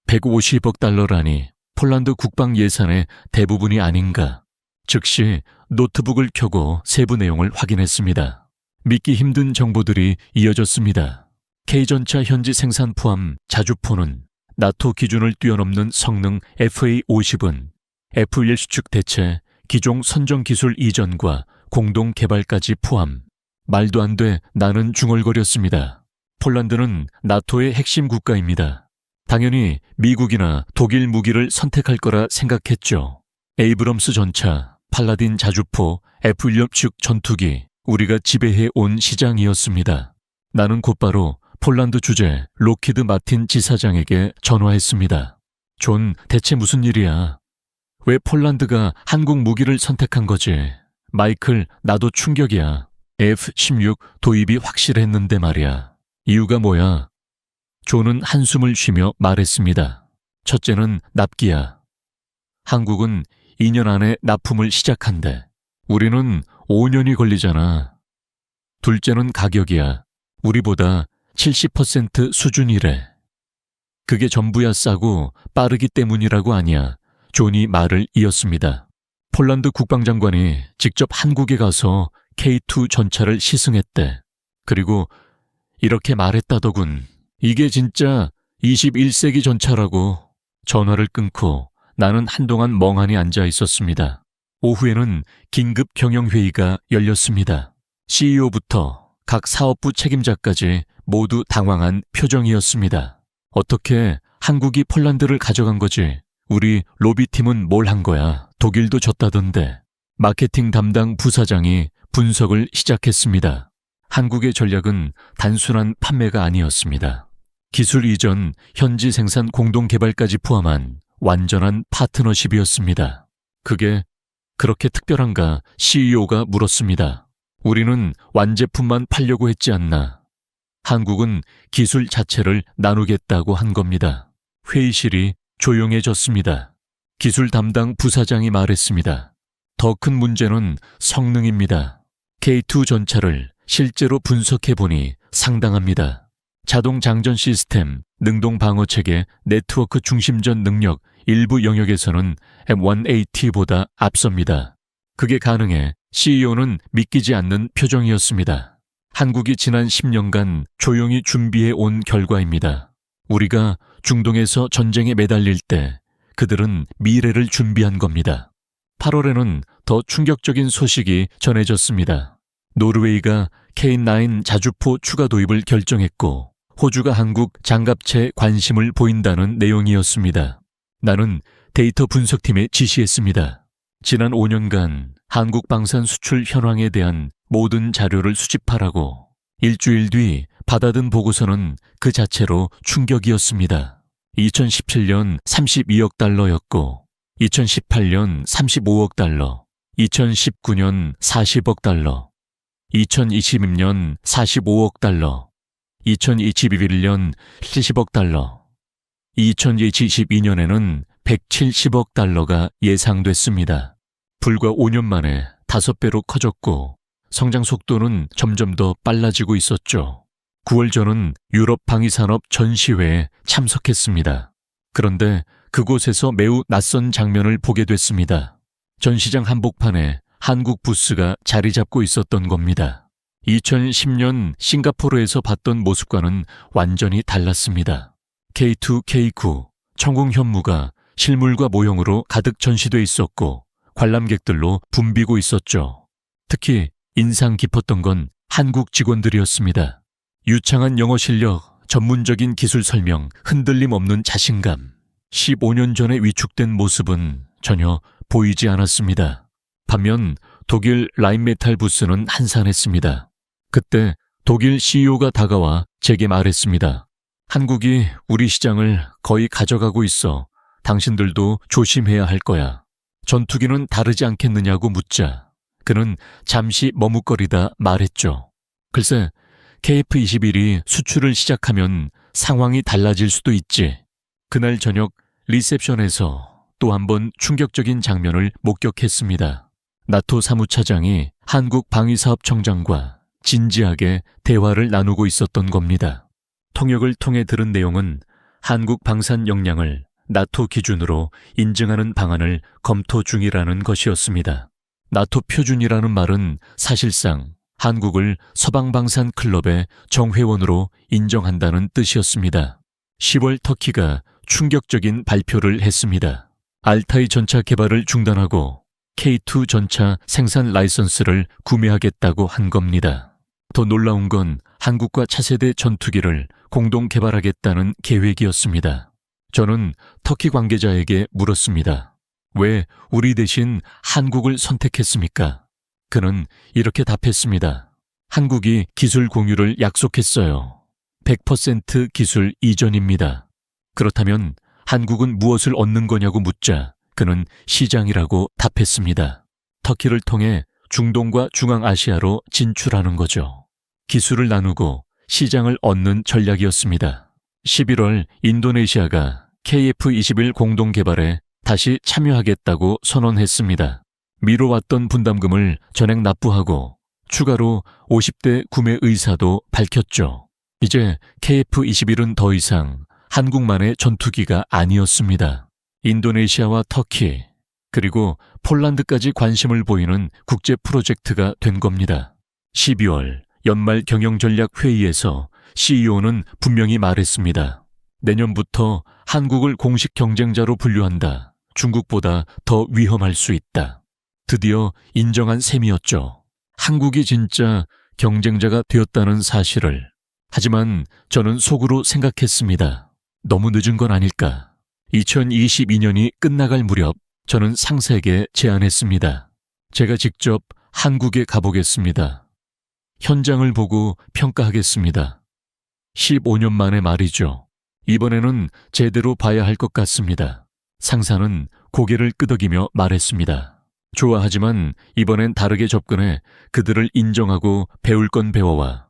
150억 달러라니 폴란드 국방 예산의 대부분이 아닌가. 즉시 노트북을 켜고 세부 내용을 확인했습니다. 믿기 힘든 정보들이 이어졌습니다. K전차 현지 생산 포함 자주포는 나토 기준을 뛰어넘는 성능 FA50은 F1 수축 대체 기종 선정 기술 이전과 공동 개발까지 포함. 말도 안 돼 나는 중얼거렸습니다. 폴란드는 나토의 핵심 국가입니다. 당연히 미국이나 독일 무기를 선택할 거라 생각했죠. 에이브럼스 전차, 팔라딘 자주포, F1 수축 전투기, 우리가 지배해 온 시장이었습니다. 나는 곧바로 폴란드 주재 로키드 마틴 지사장에게 전화했습니다. 존, 대체 무슨 일이야? 왜 폴란드가 한국 무기를 선택한 거지? 마이클, 나도 충격이야. F-16 도입이 확실했는데 말이야. 이유가 뭐야? 존은 한숨을 쉬며 말했습니다. 첫째는 납기야. 한국은 2년 안에 납품을 시작한대. 우리는 5년이 걸리잖아. 둘째는 가격이야. 우리보다 70% 수준이래. 그게 전부야. 싸고 빠르기 때문이라고 아니야. 존이 말을 이었습니다. 폴란드 국방장관이 직접 한국에 가서 K2 전차를 시승했대. 그리고 이렇게 말했다더군. 이게 진짜 21세기 전차라고. 전화를 끊고 나는 한동안 멍하니 앉아 있었습니다. 오후에는 긴급 경영회의가 열렸습니다. CEO부터 각 사업부 책임자까지 모두 당황한 표정이었습니다. 어떻게 한국이 폴란드를 가져간 거지? 우리 로비팀은 뭘 한 거야? 독일도 졌다던데. 마케팅 담당 부사장이 분석을 시작했습니다. 한국의 전략은 단순한 판매가 아니었습니다. 기술 이전, 현지 생산 공동 개발까지 포함한 완전한 파트너십이었습니다. 그게 그렇게 특별한가? CEO가 물었습니다. 우리는 완제품만 팔려고 했지 않나? 한국은 기술 자체를 나누겠다고 한 겁니다. 회의실이 조용해졌습니다. 기술 담당 부사장이 말했습니다. 더 큰 문제는 성능입니다. K2 전차를 실제로 분석해보니 상당합니다. 자동 장전 시스템, 능동 방어 체계, 네트워크 중심전 능력 일부 영역에서는 M1AT보다 앞섭니다. 그게 가능해. CEO는 믿기지 않는 표정이었습니다. 한국이 지난 10년간 조용히 준비해 온 결과입니다. 우리가 중동에서 전쟁에 매달릴 때 그들은 미래를 준비한 겁니다. 8월에는 더 충격적인 소식이 전해졌습니다. 노르웨이가 K9 자주포 추가 도입을 결정했고 호주가 한국 장갑차에 관심을 보인다는 내용이었습니다. 나는 데이터 분석팀에 지시했습니다. 지난 5년간 한국 방산 수출 현황에 대한 모든 자료를 수집하라고. 일주일 뒤 받아든 보고서는 그 자체로 충격이었습니다. 2017년 32억 달러였고 2018년 35억 달러, 2019년 40억 달러, 2020년 45억 달러, 2021년 70억 달러, 2022년에는 170억 달러가 예상됐습니다. 불과 5년 만에 5배로 커졌고 성장 속도는 점점 더 빨라지고 있었죠. 9월 저는 유럽 방위산업 전시회에 참석했습니다. 그런데 그곳에서 매우 낯선 장면을 보게 됐습니다. 전시장 한복판에 한국 부스가 자리 잡고 있었던 겁니다. 2010년 싱가포르에서 봤던 모습과는 완전히 달랐습니다. K2, K9, 천궁 현무가 실물과 모형으로 가득 전시돼 있었고 관람객들로 붐비고 있었죠. 특히 인상 깊었던 건 한국 직원들이었습니다. 유창한 영어 실력, 전문적인 기술 설명, 흔들림 없는 자신감. 15년 전에 위축된 모습은 전혀 보이지 않았습니다. 반면 독일 라인메탈 부스는 한산했습니다. 그때 독일 CEO가 다가와 제게 말했습니다. 한국이 우리 시장을 거의 가져가고 있어. 당신들도 조심해야 할 거야. 전투기는 다르지 않겠느냐고 묻자 그는 잠시 머뭇거리다 말했죠. 글쎄, KF-21이 수출을 시작하면 상황이 달라질 수도 있지. 그날 저녁 리셉션에서 또 한 번 충격적인 장면을 목격했습니다. 나토 사무차장이 한국 방위사업청장과 진지하게 대화를 나누고 있었던 겁니다. 통역을 통해 들은 내용은 한국 방산 역량을 나토 기준으로 인증하는 방안을 검토 중이라는 것이었습니다. 나토 표준이라는 말은 사실상 한국을 서방방산 클럽의 정회원으로 인정한다는 뜻이었습니다. 10월 터키가 충격적인 발표를 했습니다. 알타이 전차 개발을 중단하고 K2 전차 생산 라이선스를 구매하겠다고 한 겁니다. 더 놀라운 건 한국과 차세대 전투기를 공동 개발하겠다는 계획이었습니다. 저는 터키 관계자에게 물었습니다. 왜 우리 대신 한국을 선택했습니까? 그는 이렇게 답했습니다. 한국이 기술 공유를 약속했어요. 100% 기술 이전입니다. 그렇다면 한국은 무엇을 얻는 거냐고 묻자 그는 시장이라고 답했습니다. 터키를 통해 중동과 중앙아시아로 진출하는 거죠. 기술을 나누고 시장을 얻는 전략이었습니다. 11월 인도네시아가 KF-21 공동 개발에 다시 참여하겠다고 선언했습니다. 미뤄왔던 분담금을 전액 납부하고 추가로 50대 구매 의사도 밝혔죠. 이제 KF-21은 더 이상 한국만의 전투기가 아니었습니다. 인도네시아와 터키, 그리고 폴란드까지 관심을 보이는 국제 프로젝트가 된 겁니다. 12월 연말 경영전략회의에서 CEO는 분명히 말했습니다. 내년부터 한국을 공식 경쟁자로 분류한다. 중국보다 더 위험할 수 있다. 드디어 인정한 셈이었죠. 한국이 진짜 경쟁자가 되었다는 사실을. 하지만 저는 속으로 생각했습니다. 너무 늦은 건 아닐까. 2022년이 끝나갈 무렵 저는 상사에게 제안했습니다. 제가 직접 한국에 가보겠습니다. 현장을 보고 평가하겠습니다. 15년 만의 말이죠. 이번에는 제대로 봐야 할 것 같습니다. 상사는 고개를 끄덕이며 말했습니다. 좋아하지만 이번엔 다르게 접근해 그들을 인정하고 배울 건 배워와.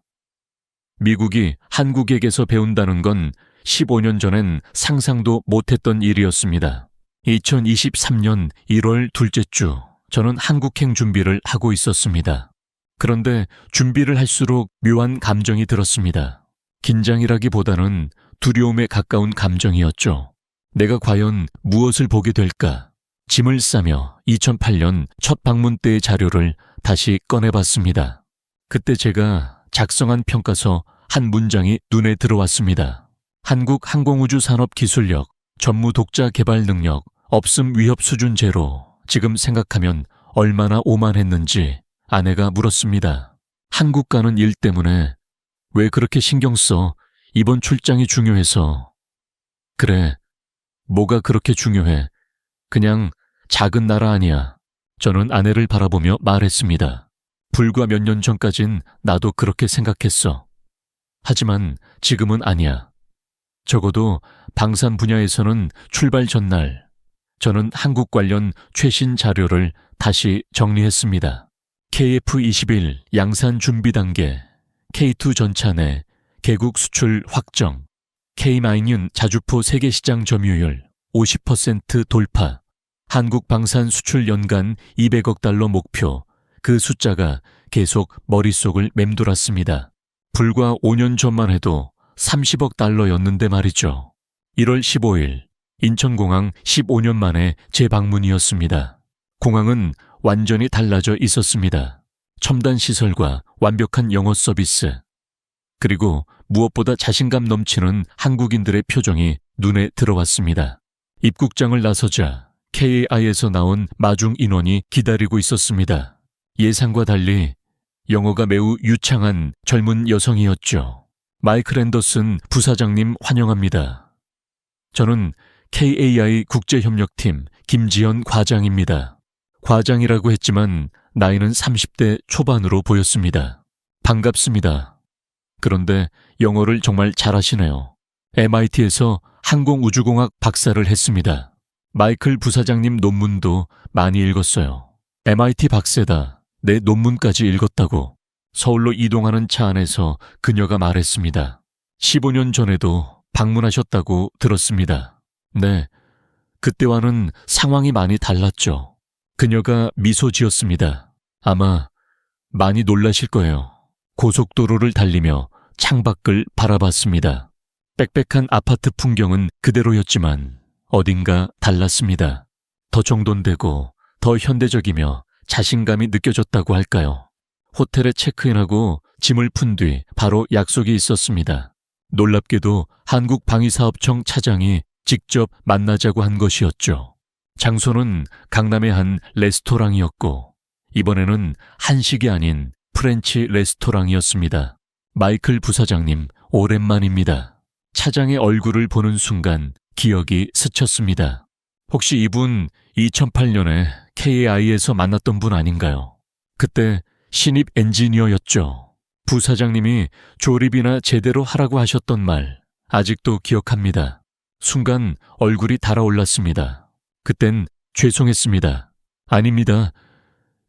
미국이 한국에게서 배운다는 건 15년 전엔 상상도 못했던 일이었습니다. 2023년 1월 둘째 주, 저는 한국행 준비를 하고 있었습니다. 그런데 준비를 할수록 묘한 감정이 들었습니다. 긴장이라기보다는 두려움에 가까운 감정이었죠. 내가 과연 무엇을 보게 될까? 짐을 싸며 2008년 첫 방문 때의 자료를 다시 꺼내봤습니다. 그때 제가 작성한 평가서 한 문장이 눈에 들어왔습니다. 한국 항공우주 산업 기술력, 전무 독자 개발 능력, 없음 위협 수준 제로. 지금 생각하면 얼마나 오만했는지 아내가 물었습니다. 한국 가는 일 때문에 왜 그렇게 신경 써? 이번 출장이 중요해서. 그래, 뭐가 그렇게 중요해? 그냥 작은 나라 아니야. 저는 아내를 바라보며 말했습니다. 불과 몇 년 전까진 나도 그렇게 생각했어. 하지만 지금은 아니야. 적어도 방산 분야에서는 출발 전날 저는 한국 관련 최신 자료를 다시 정리했습니다. KF-21 양산 준비 단계, K2 전차 내 개국 수출 확정, K-9 자주포 세계시장 점유율 50% 돌파, 한국 방산 수출 연간 200억 달러 목표, 그 숫자가 계속 머릿속을 맴돌았습니다. 불과 5년 전만 해도 30억 달러였는데 말이죠. 1월 15일 인천공항 15년 만에 재방문이었습니다. 공항은 완전히 달라져 있었습니다. 첨단 시설과 완벽한 영어 서비스, 그리고 무엇보다 자신감 넘치는 한국인들의 표정이 눈에 들어왔습니다. 입국장을 나서자 KAI에서 나온 마중 인원이 기다리고 있었습니다. 예상과 달리 영어가 매우 유창한 젊은 여성이었죠. 마이클 앤더슨 부사장님 환영합니다. 저는 KAI 국제협력팀 김지연 과장입니다. 과장이라고 했지만 나이는 30대 초반으로 보였습니다. 반갑습니다. 그런데 영어를 정말 잘하시네요. MIT에서 항공우주공학 박사를 했습니다. 마이클 부사장님 논문도 많이 읽었어요. MIT 박사다. 내 논문까지 읽었다고. 서울로 이동하는 차 안에서 그녀가 말했습니다. 15년 전에도 방문하셨다고 들었습니다. 네, 그때와는 상황이 많이 달랐죠. 그녀가 미소 지었습니다. 아마 많이 놀라실 거예요. 고속도로를 달리며 창밖을 바라봤습니다. 빽빽한 아파트 풍경은 그대로였지만 어딘가 달랐습니다. 더 정돈되고 더 현대적이며 자신감이 느껴졌다고 할까요? 호텔에 체크인하고 짐을 푼 뒤 바로 약속이 있었습니다. 놀랍게도 한국방위사업청 차장이 직접 만나자고 한 것이었죠. 장소는 강남의 한 레스토랑이었고 이번에는 한식이 아닌 프렌치 레스토랑이었습니다. 마이클 부사장님, 오랜만입니다. 차장의 얼굴을 보는 순간 기억이 스쳤습니다. 혹시 이분 2008년에 KAI에서 만났던 분 아닌가요? 그때 신입 엔지니어였죠. 부사장님이 조립이나 제대로 하라고 하셨던 말 아직도 기억합니다. 순간 얼굴이 달아올랐습니다. 그땐 죄송했습니다. 아닙니다.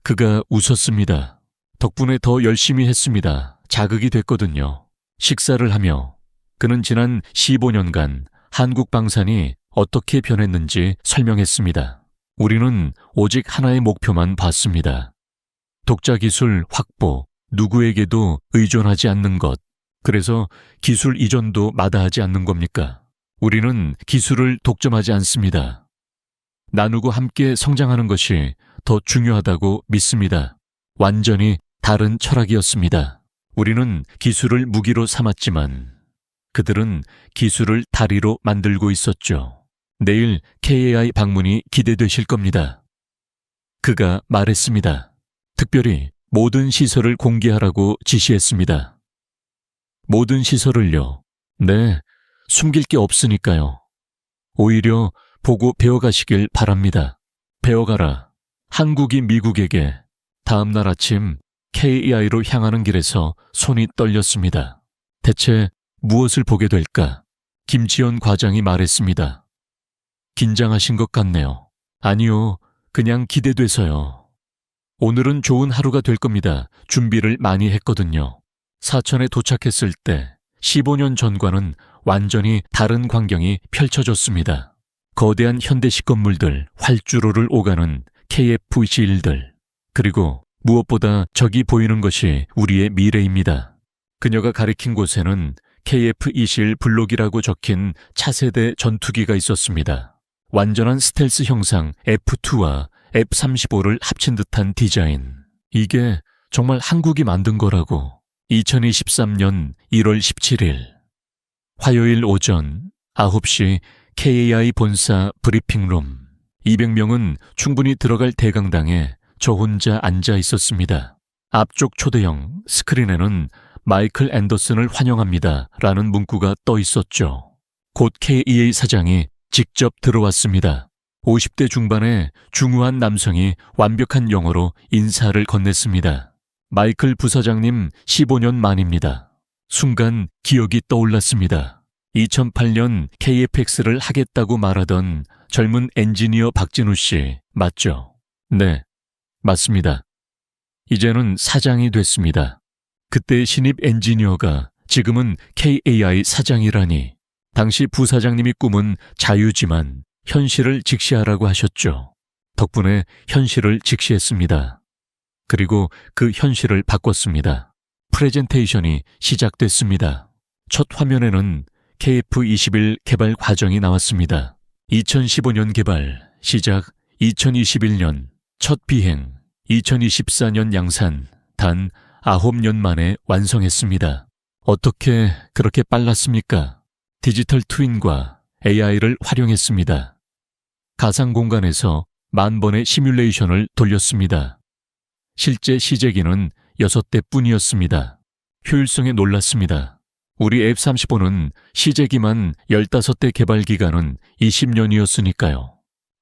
그가 웃었습니다. 덕분에 더 열심히 했습니다. 자극이 됐거든요. 식사를 하며 그는 지난 15년간 한국 방산이 어떻게 변했는지 설명했습니다. 우리는 오직 하나의 목표만 봤습니다. 독자 기술 확보, 누구에게도 의존하지 않는 것. 그래서 기술 이전도 마다하지 않는 겁니까? 우리는 기술을 독점하지 않습니다. 나누고 함께 성장하는 것이 더 중요하다고 믿습니다. 완전히 다른 철학이었습니다. 우리는 기술을 무기로 삼았지만 그들은 기술을 다리로 만들고 있었죠. 내일 KAI 방문이 기대되실 겁니다. 그가 말했습니다. 특별히 모든 시설을 공개하라고 지시했습니다. 모든 시설을요? 네, 숨길 게 없으니까요. 오히려 보고 배워가시길 바랍니다. 배워가라. 한국이 미국에게. 다음 날 아침 KAI로 향하는 길에서 손이 떨렸습니다. 대체 무엇을 보게 될까? 김지연 과장이 말했습니다. 긴장하신 것 같네요. 아니요, 그냥 기대돼서요. 오늘은 좋은 하루가 될 겁니다. 준비를 많이 했거든요. 사천에 도착했을 때 15년 전과는 완전히 다른 광경이 펼쳐졌습니다. 거대한 현대식 건물들, 활주로를 오가는 KF-21들, 그리고 무엇보다 저기 보이는 것이 우리의 미래입니다. 그녀가 가리킨 곳에는 KF-21 블록이라고 적힌 차세대 전투기가 있었습니다. 완전한 스텔스 형상 F2와 F-35를 합친 듯한 디자인. 이게 정말 한국이 만든 거라고. 2023년 1월 17일 화요일 오전 9시 KAI 본사 브리핑룸. 200명은 충분히 들어갈 대강당에 저 혼자 앉아 있었습니다. 앞쪽 초대형 스크린에는 마이클 앤더슨을 환영합니다 라는 문구가 떠 있었죠. 곧 KAI 사장이 직접 들어왔습니다. 50대 중반의 중후한 남성이 완벽한 영어로 인사를 건넸습니다. 마이클 부사장님 15년 만입니다. 순간 기억이 떠올랐습니다. 2008년 KFX를 하겠다고 말하던 젊은 엔지니어 박진우 씨 맞죠? 네, 맞습니다. 이제는 사장이 됐습니다. 그때 신입 엔지니어가 지금은 KAI 사장이라니. 당시 부사장님이 꿈은 자유지만 현실을 직시하라고 하셨죠. 덕분에 현실을 직시했습니다. 그리고 그 현실을 바꿨습니다. 프레젠테이션이 시작됐습니다. 첫 화면에는 KF-21 개발 과정이 나왔습니다. 2015년 개발, 시작 2021년, 첫 비행, 2024년 양산, 단 9년 만에 완성했습니다. 어떻게 그렇게 빨랐습니까? 디지털 트윈과 AI를 활용했습니다. 가상 공간에서 10,000번의 시뮬레이션을 돌렸습니다. 실제 시제기는 6대 뿐이었습니다. 효율성에 놀랐습니다. 우리 F-35는 시제기만 15대 개발 기간은 20년이었으니까요.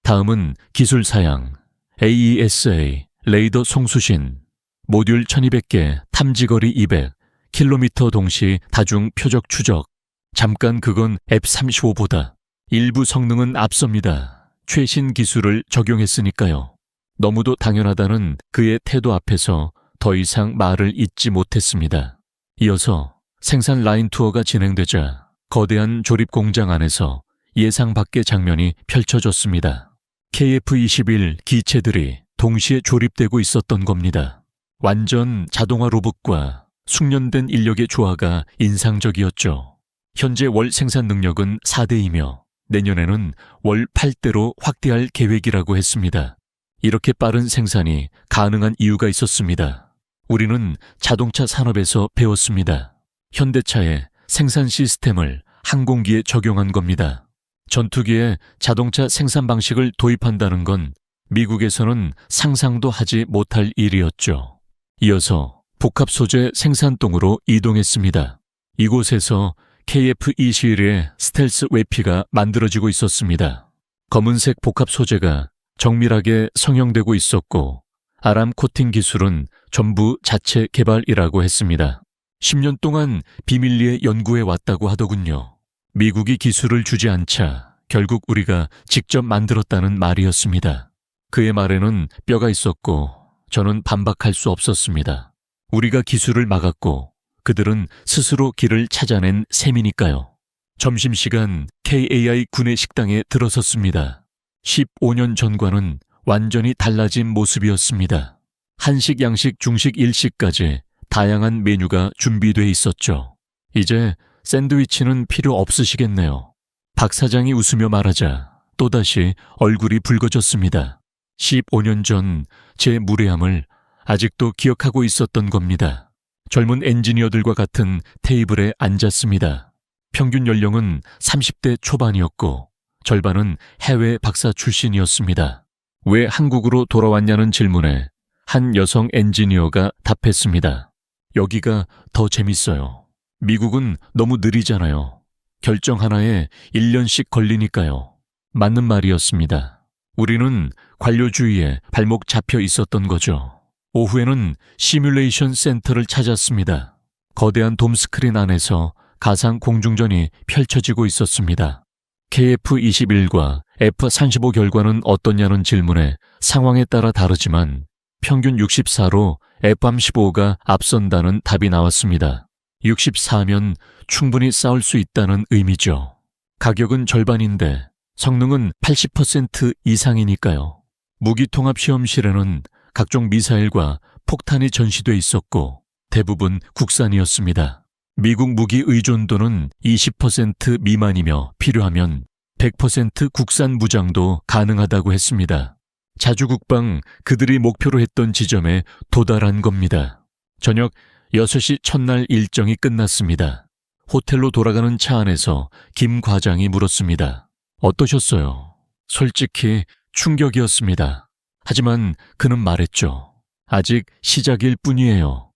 다음은 기술 사양, AESA, 레이더 송수신, 모듈 1200개, 탐지거리 200, 킬로미터 동시 다중 표적 추적. 잠깐 그건 F-35보다 일부 성능은 앞섭니다. 최신 기술을 적용했으니까요. 너무도 당연하다는 그의 태도 앞에서 더 이상 말을 잇지 못했습니다. 이어서 생산 라인 투어가 진행되자 거대한 조립 공장 안에서 예상 밖의 장면이 펼쳐졌습니다. KF-21 기체들이 동시에 조립되고 있었던 겁니다. 완전 자동화 로봇과 숙련된 인력의 조화가 인상적이었죠. 현재 월 생산 능력은 4대이며 내년에는 월 8대로 확대할 계획이라고 했습니다. 이렇게 빠른 생산이 가능한 이유가 있었습니다. 우리는 자동차 산업에서 배웠습니다. 현대차의 생산 시스템을 항공기에 적용한 겁니다. 전투기에 자동차 생산 방식을 도입한다는 건 미국에서는 상상도 하지 못할 일이었죠. 이어서 복합 소재 생산동으로 이동했습니다. 이곳에서 KF-2 시리의 스텔스 웨피가 만들어지고 있었습니다. 검은색 복합 소재가 정밀하게 성형되고 있었고 아람 코팅 기술은 전부 자체 개발이라고 했습니다. 10년 동안 비밀리에 연구해 왔다고 하더군요. 미국이 기술을 주지 않자 결국 우리가 직접 만들었다는 말이었습니다. 그의 말에는 뼈가 있었고 저는 반박할 수 없었습니다. 우리가 기술을 막았고 그들은 스스로 길을 찾아낸 셈이니까요. 점심시간 KAI 군의 식당에 들어섰습니다. 15년 전과는 완전히 달라진 모습이었습니다. 한식, 양식, 중식, 일식까지 다양한 메뉴가 준비돼 있었죠. 이제 샌드위치는 필요 없으시겠네요. 박 사장이 웃으며 말하자 또다시 얼굴이 붉어졌습니다. 15년 전 제 무례함을 아직도 기억하고 있었던 겁니다. 젊은 엔지니어들과 같은 테이블에 앉았습니다. 평균 연령은 30대 초반이었고 절반은 해외 박사 출신이었습니다. 왜 한국으로 돌아왔냐는 질문에 한 여성 엔지니어가 답했습니다. 여기가 더 재밌어요. 미국은 너무 느리잖아요. 결정 하나에 1년씩 걸리니까요. 맞는 말이었습니다. 우리는 관료주의에 발목 잡혀 있었던 거죠. 오후에는 시뮬레이션 센터를 찾았습니다. 거대한 돔 스크린 안에서 가상 공중전이 펼쳐지고 있었습니다. KF-21과 F-35 결과는 어떠냐는 질문에 상황에 따라 다르지만 평균 64로 F-35가 앞선다는 답이 나왔습니다. 64면 충분히 싸울 수 있다는 의미죠. 가격은 절반인데 성능은 80% 이상이니까요. 무기통합시험실에는 각종 미사일과 폭탄이 전시돼 있었고 대부분 국산이었습니다. 미국 무기 의존도는 20% 미만이며 필요하면 100% 국산 무장도 가능하다고 했습니다. 자주국방 그들이 목표로 했던 지점에 도달한 겁니다. 저녁 6시 첫날 일정이 끝났습니다. 호텔로 돌아가는 차 안에서 김 과장이 물었습니다. 어떠셨어요? 솔직히 충격이었습니다. 하지만 그는 말했죠. 아직 시작일 뿐이에요.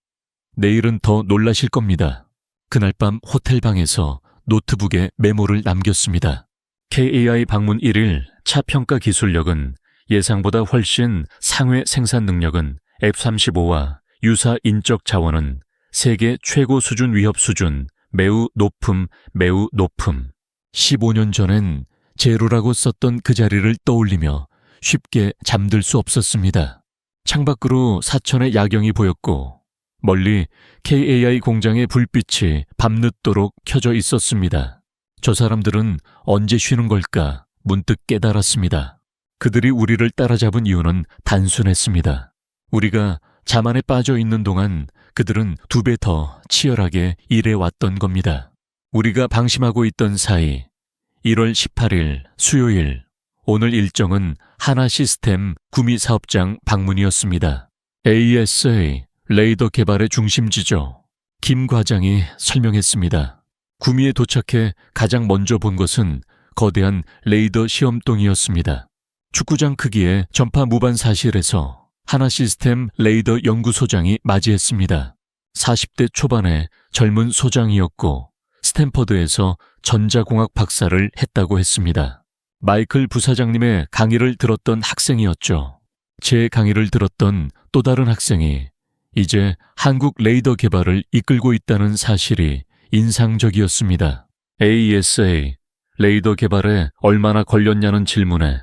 내일은 더 놀라실 겁니다. 그날 밤 호텔방에서 노트북에 메모를 남겼습니다. KAI 방문 1일 차 평가 기술력은 예상보다 훨씬 상회 생산 능력은 F-35와 유사 인적 자원은 세계 최고 수준 위협 수준 매우 높음. 15년 전엔 제로라고 썼던 그 자리를 떠올리며 쉽게 잠들 수 없었습니다. 창밖으로 사천의 야경이 보였고 멀리 KAI 공장의 불빛이 밤늦도록 켜져 있었습니다. 저 사람들은 언제 쉬는 걸까 문득 깨달았습니다. 그들이 우리를 따라잡은 이유는 단순했습니다. 우리가 잠 안에 빠져 있는 동안 그들은 2배 더 치열하게 일해왔던 겁니다. 우리가 방심하고 있던 사이 1월 18일 수요일 오늘 일정은 하나시스템 구미 사업장 방문이었습니다. AESA 레이더 개발의 중심지죠. 김 과장이 설명했습니다. 구미에 도착해 가장 먼저 본 것은 거대한 레이더 시험동이었습니다. 축구장 크기의 전파 무반 사실에서 하나시스템 레이더 연구소장이 맞이했습니다. 40대 초반의 젊은 소장이었고 스탠퍼드에서 전자공학 박사를 했다고 했습니다. 마이클 부사장님의 강의를 들었던 학생이었죠. 제 강의를 들었던 또 다른 학생이 이제 한국 레이더 개발을 이끌고 있다는 사실이 인상적이었습니다. AESA 레이더 개발에 얼마나 걸렸냐는 질문에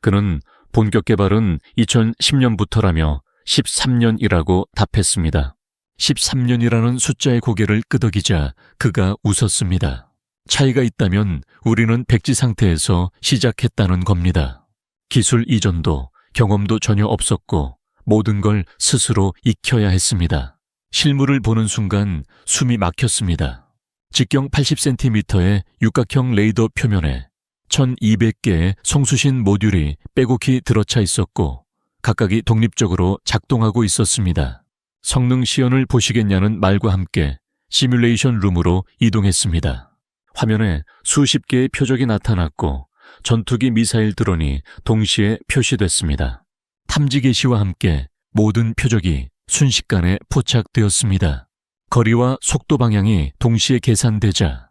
그는 본격 개발은 2010년부터라며 13년이라고 답했습니다. 13년이라는 숫자의 고개를 끄덕이자 그가 웃었습니다. 차이가 있다면 우리는 백지 상태에서 시작했다는 겁니다. 기술 이전도 경험도 전혀 없었고 모든 걸 스스로 익혀야 했습니다. 실물을 보는 순간 숨이 막혔습니다. 직경 80cm의 육각형 레이더 표면에 1200개의 송수신 모듈이 빼곡히 들어차 있었고 각각이 독립적으로 작동하고 있었습니다. 성능 시연을 보시겠냐는 말과 함께 시뮬레이션 룸으로 이동했습니다. 화면에 수십 개의 표적이 나타났고 전투기 미사일 드론이 동시에 표시됐습니다. 탐지 개시와 함께 모든 표적이 순식간에 포착되었습니다. 거리와 속도 방향이 동시에 계산되자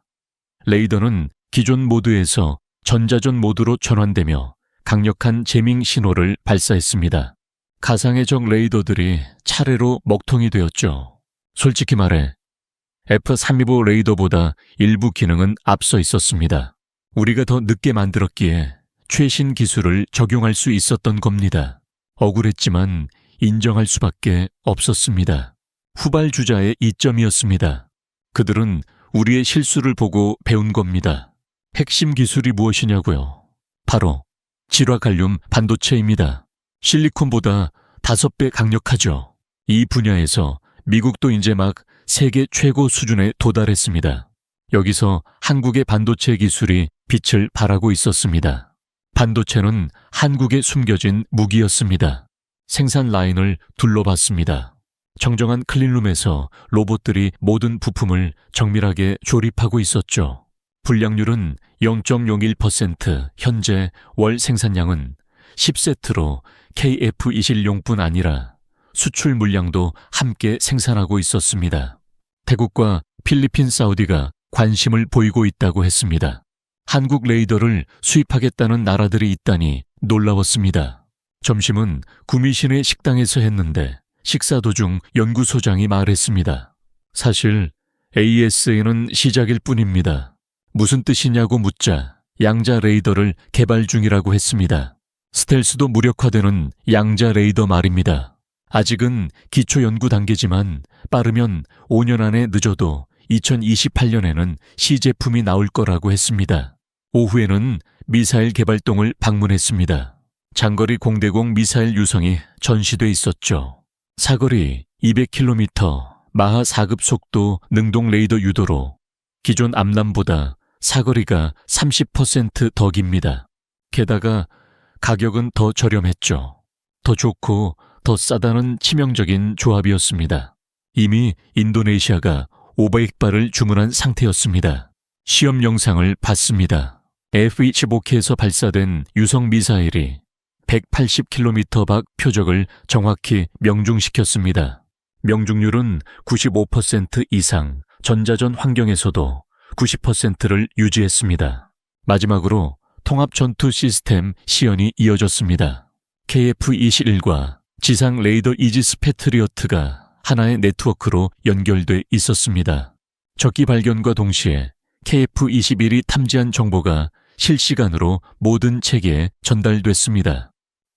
레이더는 기존 모드에서 전자전 모드로 전환되며 강력한 제밍 신호를 발사했습니다. 가상의 적 레이더들이 차례로 먹통이 되었죠. 솔직히 말해 F-325 레이더보다 일부 기능은 앞서 있었습니다. 우리가 더 늦게 만들었기에 최신 기술을 적용할 수 있었던 겁니다. 억울했지만 인정할 수밖에 없었습니다. 후발주자의 이점이었습니다. 그들은 우리의 실수를 보고 배운 겁니다. 핵심 기술이 무엇이냐고요? 바로 질화갈륨 반도체입니다. 실리콘보다 5배 강력하죠. 이 분야에서 미국도 이제 막 세계 최고 수준에 도달했습니다. 여기서 한국의 반도체 기술이 빛을 발하고 있었습니다. 반도체는 한국에 숨겨진 무기였습니다. 생산 라인을 둘러봤습니다. 정정한 클린룸에서 로봇들이 모든 부품을 정밀하게 조립하고 있었죠. 불량률은 0.01%, 현재 월 생산량은 10세트로 KF-21용뿐 아니라 수출 물량도 함께 생산하고 있었습니다. 태국과 필리핀, 사우디가 관심을 보이고 있다고 했습니다. 한국 레이더를 수입하겠다는 나라들이 있다니 놀라웠습니다. 점심은 구미시내 식당에서 했는데 식사 도중 연구소장이 말했습니다. 사실 ASA는 시작일 뿐입니다. 무슨 뜻이냐고 묻자 양자 레이더를 개발 중이라고 했습니다. 스텔스도 무력화되는 양자 레이더 말입니다. 아직은 기초 연구 단계지만 빠르면 5년 안에 늦어도 2028년에는 시제품이 나올 거라고 했습니다. 오후에는 미사일 개발동을 방문했습니다. 장거리 공대공 미사일 유성이 전시돼 있었죠. 사거리 200km, 마하 4급 속도 능동 레이더 유도로 기존 암람보다 사거리가 30% 더 깁니다. 게다가 가격은 더 저렴했죠. 더 좋고 더 싸다는 치명적인 조합이었습니다. 이미 인도네시아가 500발을 주문한 상태였습니다. 시험 영상을 봤습니다. F-25K에서 발사된 유성 미사일이 180km 밖 표적을 정확히 명중시켰습니다. 명중률은 95% 이상, 전자전 환경에서도 90%를 유지했습니다. 마지막으로 통합 전투 시스템 시연이 이어졌습니다. KF-21과 지상 레이더 이지스 패트리어트가 하나의 네트워크로 연결돼 있었습니다. 적기 발견과 동시에 KF-21이 탐지한 정보가 실시간으로 모든 체계에 전달됐습니다.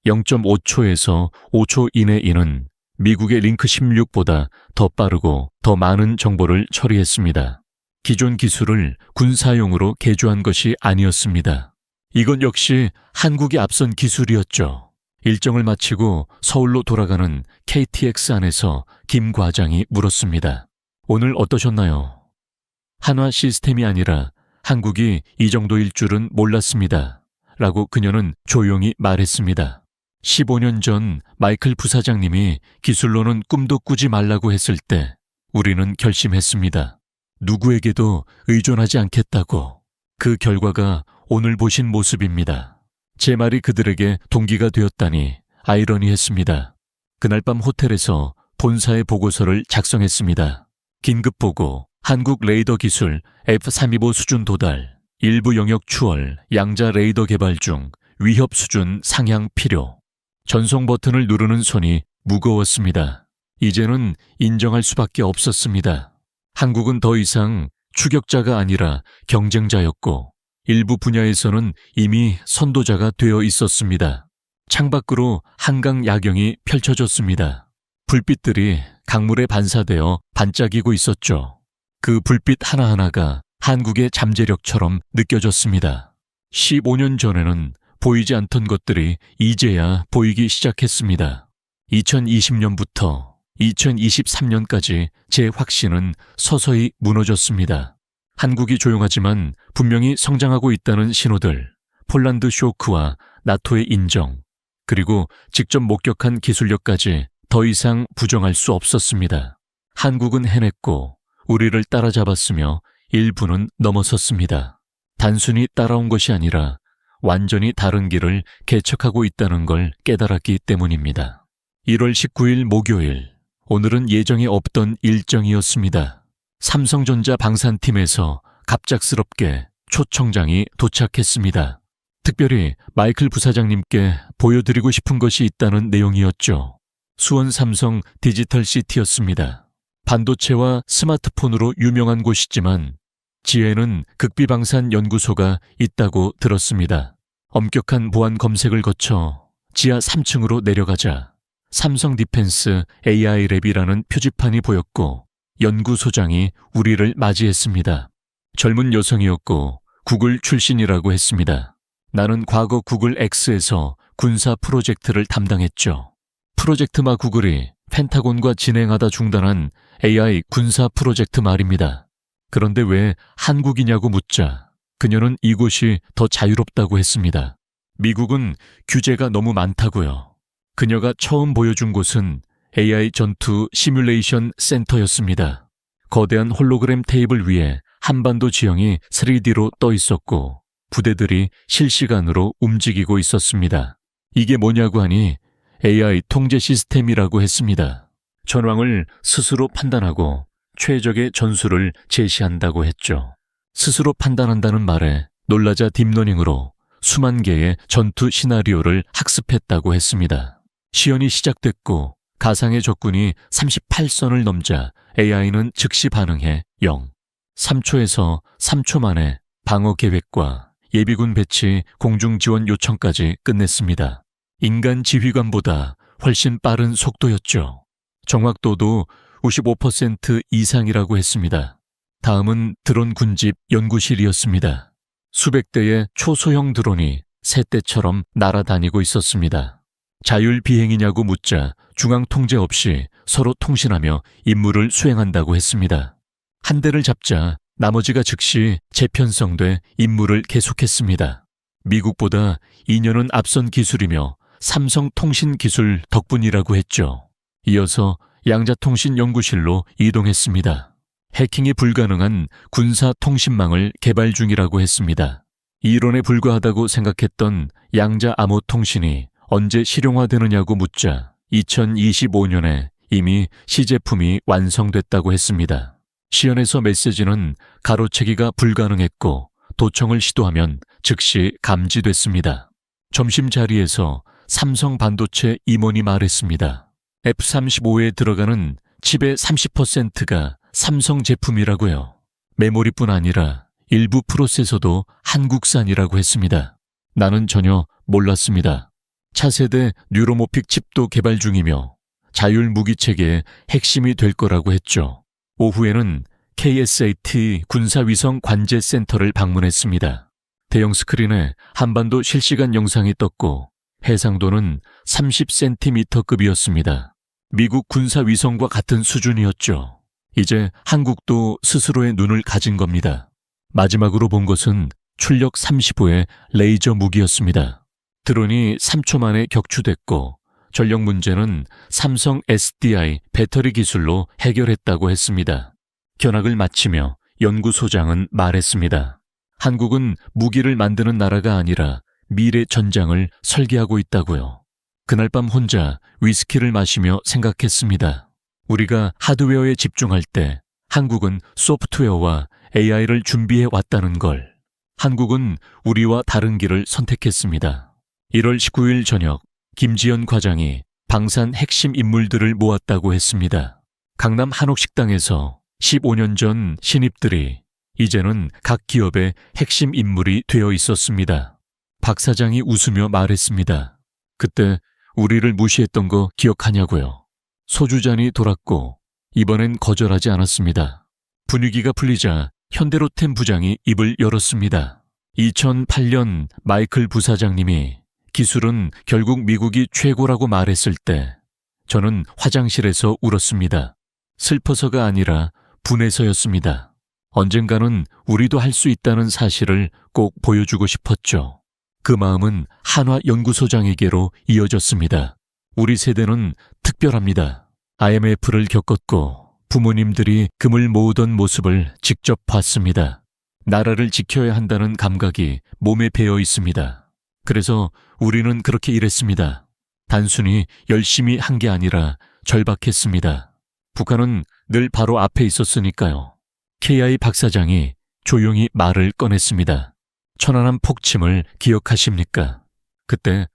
0.5초에서 5초 이내에는 미국의 링크 16보다 더 빠르고 더 많은 정보를 처리했습니다. 기존 기술을 군사용으로 개조한 것이 아니었습니다. 이건 역시 한국이 앞선 기술이었죠. 일정을 마치고 서울로 돌아가는 KTX 안에서 김 과장이 물었습니다. 오늘 어떠셨나요? 한화 시스템이 아니라 한국이 이 정도일 줄은 몰랐습니다. 라고 그녀는 조용히 말했습니다. 15년 전 마이클 부사장님이 기술로는 꿈도 꾸지 말라고 했을 때 우리는 결심했습니다. 누구에게도 의존하지 않겠다고. 그 결과가 오늘 보신 모습입니다. 제 말이 그들에게 동기가 되었다니 아이러니했습니다. 그날 밤 호텔에서 본사의 보고서를 작성했습니다. 긴급보고, 한국 레이더 기술 F-325 수준 도달, 일부 영역 추월, 양자 레이더 개발 중 위협 수준 상향 필요. 전송 버튼을 누르는 손이 무거웠습니다. 이제는 인정할 수밖에 없었습니다. 한국은 더 이상 추격자가 아니라 경쟁자였고 일부 분야에서는 이미 선도자가 되어 있었습니다. 창밖으로 한강 야경이 펼쳐졌습니다. 불빛들이 강물에 반사되어 반짝이고 있었죠. 그 불빛 하나하나가 한국의 잠재력처럼 느껴졌습니다. 15년 전에는 보이지 않던 것들이 이제야 보이기 시작했습니다. 2020년부터 2023년까지 제 확신은 서서히 무너졌습니다. 한국이 조용하지만 분명히 성장하고 있다는 신호들, 폴란드 쇼크와 나토의 인정, 그리고 직접 목격한 기술력까지 더 이상 부정할 수 없었습니다. 한국은 해냈고 우리를 따라잡았으며 일부는 넘어섰습니다. 단순히 따라온 것이 아니라 완전히 다른 길을 개척하고 있다는 걸 깨달았기 때문입니다. 1월 19일 목요일, 오늘은 예정에 없던 일정이었습니다. 삼성전자 방산팀에서 갑작스럽게 초청장이 도착했습니다. 특별히 마이클 부사장님께 보여드리고 싶은 것이 있다는 내용이었죠. 수원 삼성 디지털시티였습니다. 반도체와 스마트폰으로 유명한 곳이지만 지혜는 극비방산연구소가 있다고 들었습니다. 엄격한 보안 검색을 거쳐 지하 3층으로 내려가자 삼성 디펜스 AI 랩이라는 표지판이 보였고 연구소장이 우리를 맞이했습니다. 젊은 여성이었고 구글 출신이라고 했습니다. 나는 과거 구글 X에서 군사 프로젝트를 담당했죠. 프로젝트마 구글이 펜타곤과 진행하다 중단한 AI 군사 프로젝트 말입니다. 그런데 왜 한국이냐고 묻자 그녀는 이곳이 더 자유롭다고 했습니다. 미국은 규제가 너무 많다고요. 그녀가 처음 보여준 곳은 AI 전투 시뮬레이션 센터였습니다. 거대한 홀로그램 테이블 위에 한반도 지형이 3D로 떠 있었고 부대들이 실시간으로 움직이고 있었습니다. 이게 뭐냐고 하니 AI 통제 시스템이라고 했습니다. 전황을 스스로 판단하고 최적의 전술을 제시한다고 했죠. 스스로 판단한다는 말에 놀라자 딥러닝으로 수만 개의 전투 시나리오를 학습했다고 했습니다. 시연이 시작됐고 가상의 적군이 38선을 넘자 AI는 즉시 반응해 0. 3초에서 3초 만에 방어 계획과 예비군 배치 공중 지원 요청까지 끝냈습니다. 인간 지휘관보다 훨씬 빠른 속도였죠. 정확도도 55% 이상이라고 했습니다. 다음은 드론 군집 연구실이었습니다. 수백 대의 초소형 드론이 새떼처럼 날아다니고 있었습니다. 자율비행이냐고 묻자 중앙 통제 없이 서로 통신하며 임무를 수행한다고 했습니다. 한 대를 잡자 나머지가 즉시 재편성돼 임무를 계속했습니다. 미국보다 2년은 앞선 기술이며 삼성통신 기술 덕분이라고 했죠. 이어서 양자통신연구실로 이동했습니다. 해킹이 불가능한 군사통신망을 개발 중이라고 했습니다. 이론에 불과하다고 생각했던 양자암호통신이 언제 실용화되느냐고 묻자 2025년에 이미 시제품이 완성됐다고 했습니다. 시연에서 메시지는 가로채기가 불가능했고 도청을 시도하면 즉시 감지됐습니다. 점심자리에서 삼성 반도체 임원이 말했습니다. F-35에 들어가는 칩의 30%가 삼성 제품이라고요. 메모리뿐 아니라 일부 프로세서도 한국산이라고 했습니다. 나는 전혀 몰랐습니다. 차세대 뉴로모픽 칩도 개발 중이며 자율무기체계의 핵심이 될 거라고 했죠. 오후에는 KSAT 군사위성관제센터를 방문했습니다. 대형 스크린에 한반도 실시간 영상이 떴고 해상도는 30cm급이었습니다. 미국 군사위성과 같은 수준이었죠. 이제 한국도 스스로의 눈을 가진 겁니다. 마지막으로 본 것은 출력 35의 레이저 무기였습니다. 드론이 3초 만에 격추됐고 전력 문제는 삼성 SDI 배터리 기술로 해결했다고 했습니다. 견학을 마치며 연구소장은 말했습니다. 한국은 무기를 만드는 나라가 아니라 미래 전장을 설계하고 있다고요. 그날 밤 혼자 위스키를 마시며 생각했습니다. 우리가 하드웨어에 집중할 때 한국은 소프트웨어와 AI를 준비해 왔다는 걸. 한국은 우리와 다른 길을 선택했습니다. 1월 19일 저녁 김지연 과장이 방산 핵심 인물들을 모았다고 했습니다. 강남 한옥식당에서 15년 전 신입들이 이제는 각 기업의 핵심 인물이 되어 있었습니다. 박 사장이 웃으며 말했습니다. 그때 우리를 무시했던 거 기억하냐고요. 소주잔이 돌았고 이번엔 거절하지 않았습니다. 분위기가 풀리자 현대로템 부장이 입을 열었습니다. 2008년 마이클 부사장님이 기술은 결국 미국이 최고라고 말했을 때 저는 화장실에서 울었습니다. 슬퍼서가 아니라 분해서였습니다. 언젠가는 우리도 할 수 있다는 사실을 꼭 보여주고 싶었죠. 그 마음은 한화연구소장에게로 이어졌습니다. 우리 세대는 특별합니다. IMF를 겪었고 부모님들이 금을 모으던 모습을 직접 봤습니다. 나라를 지켜야 한다는 감각이 몸에 배어 있습니다. 그래서 우리는 그렇게 일했습니다. 단순히 열심히 한 게 아니라 절박했습니다. 북한은 늘 바로 앞에 있었으니까요. KI 박사장이 조용히 말을 꺼냈습니다. 천안함 폭침을 기억하십니까? 그때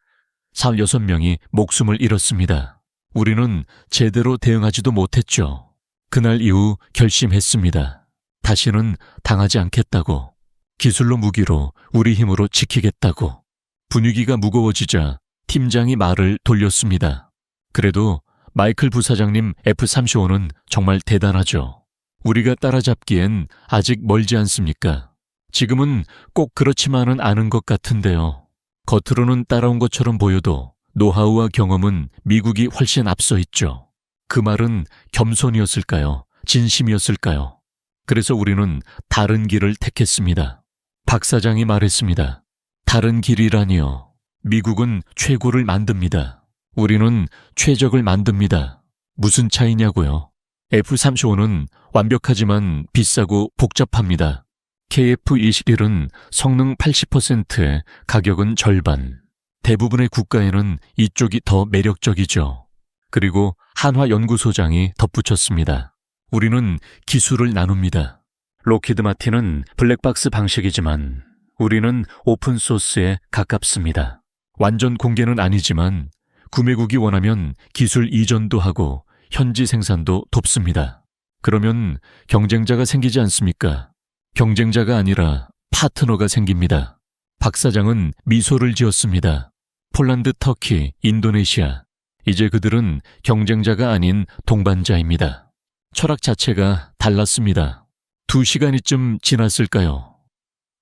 46명이 목숨을 잃었습니다. 우리는 제대로 대응하지도 못했죠. 그날 이후 결심했습니다. 다시는 당하지 않겠다고. 기술로 무기로 우리 힘으로 지키겠다고. 분위기가 무거워지자 팀장이 말을 돌렸습니다. 그래도 마이클 부사장님 F-35는 정말 대단하죠. 우리가 따라잡기엔 아직 멀지 않습니까? 지금은 꼭 그렇지만은 않은 것 같은데요. 겉으로는 따라온 것처럼 보여도 노하우와 경험은 미국이 훨씬 앞서 있죠. 그 말은 겸손이었을까요? 진심이었을까요? 그래서 우리는 다른 길을 택했습니다. 박 사장이 말했습니다. 다른 길이라니요. 미국은 최고를 만듭니다. 우리는 최적을 만듭니다. 무슨 차이냐고요? F-35는 완벽하지만 비싸고 복잡합니다. KF-21은 성능 80%에 가격은 절반. 대부분의 국가에는 이쪽이 더 매력적이죠. 그리고 한화연구소장이 덧붙였습니다. 우리는 기술을 나눕니다. 록히드 마틴은 블랙박스 방식이지만 우리는 오픈소스에 가깝습니다. 완전 공개는 아니지만 구매국이 원하면 기술 이전도 하고 현지 생산도 돕습니다. 그러면 경쟁자가 생기지 않습니까? 경쟁자가 아니라 파트너가 생깁니다. 박 사장은 미소를 지었습니다. 폴란드, 터키, 인도네시아. 이제 그들은 경쟁자가 아닌 동반자입니다. 철학 자체가 달랐습니다. 2시간이쯤 지났을까요?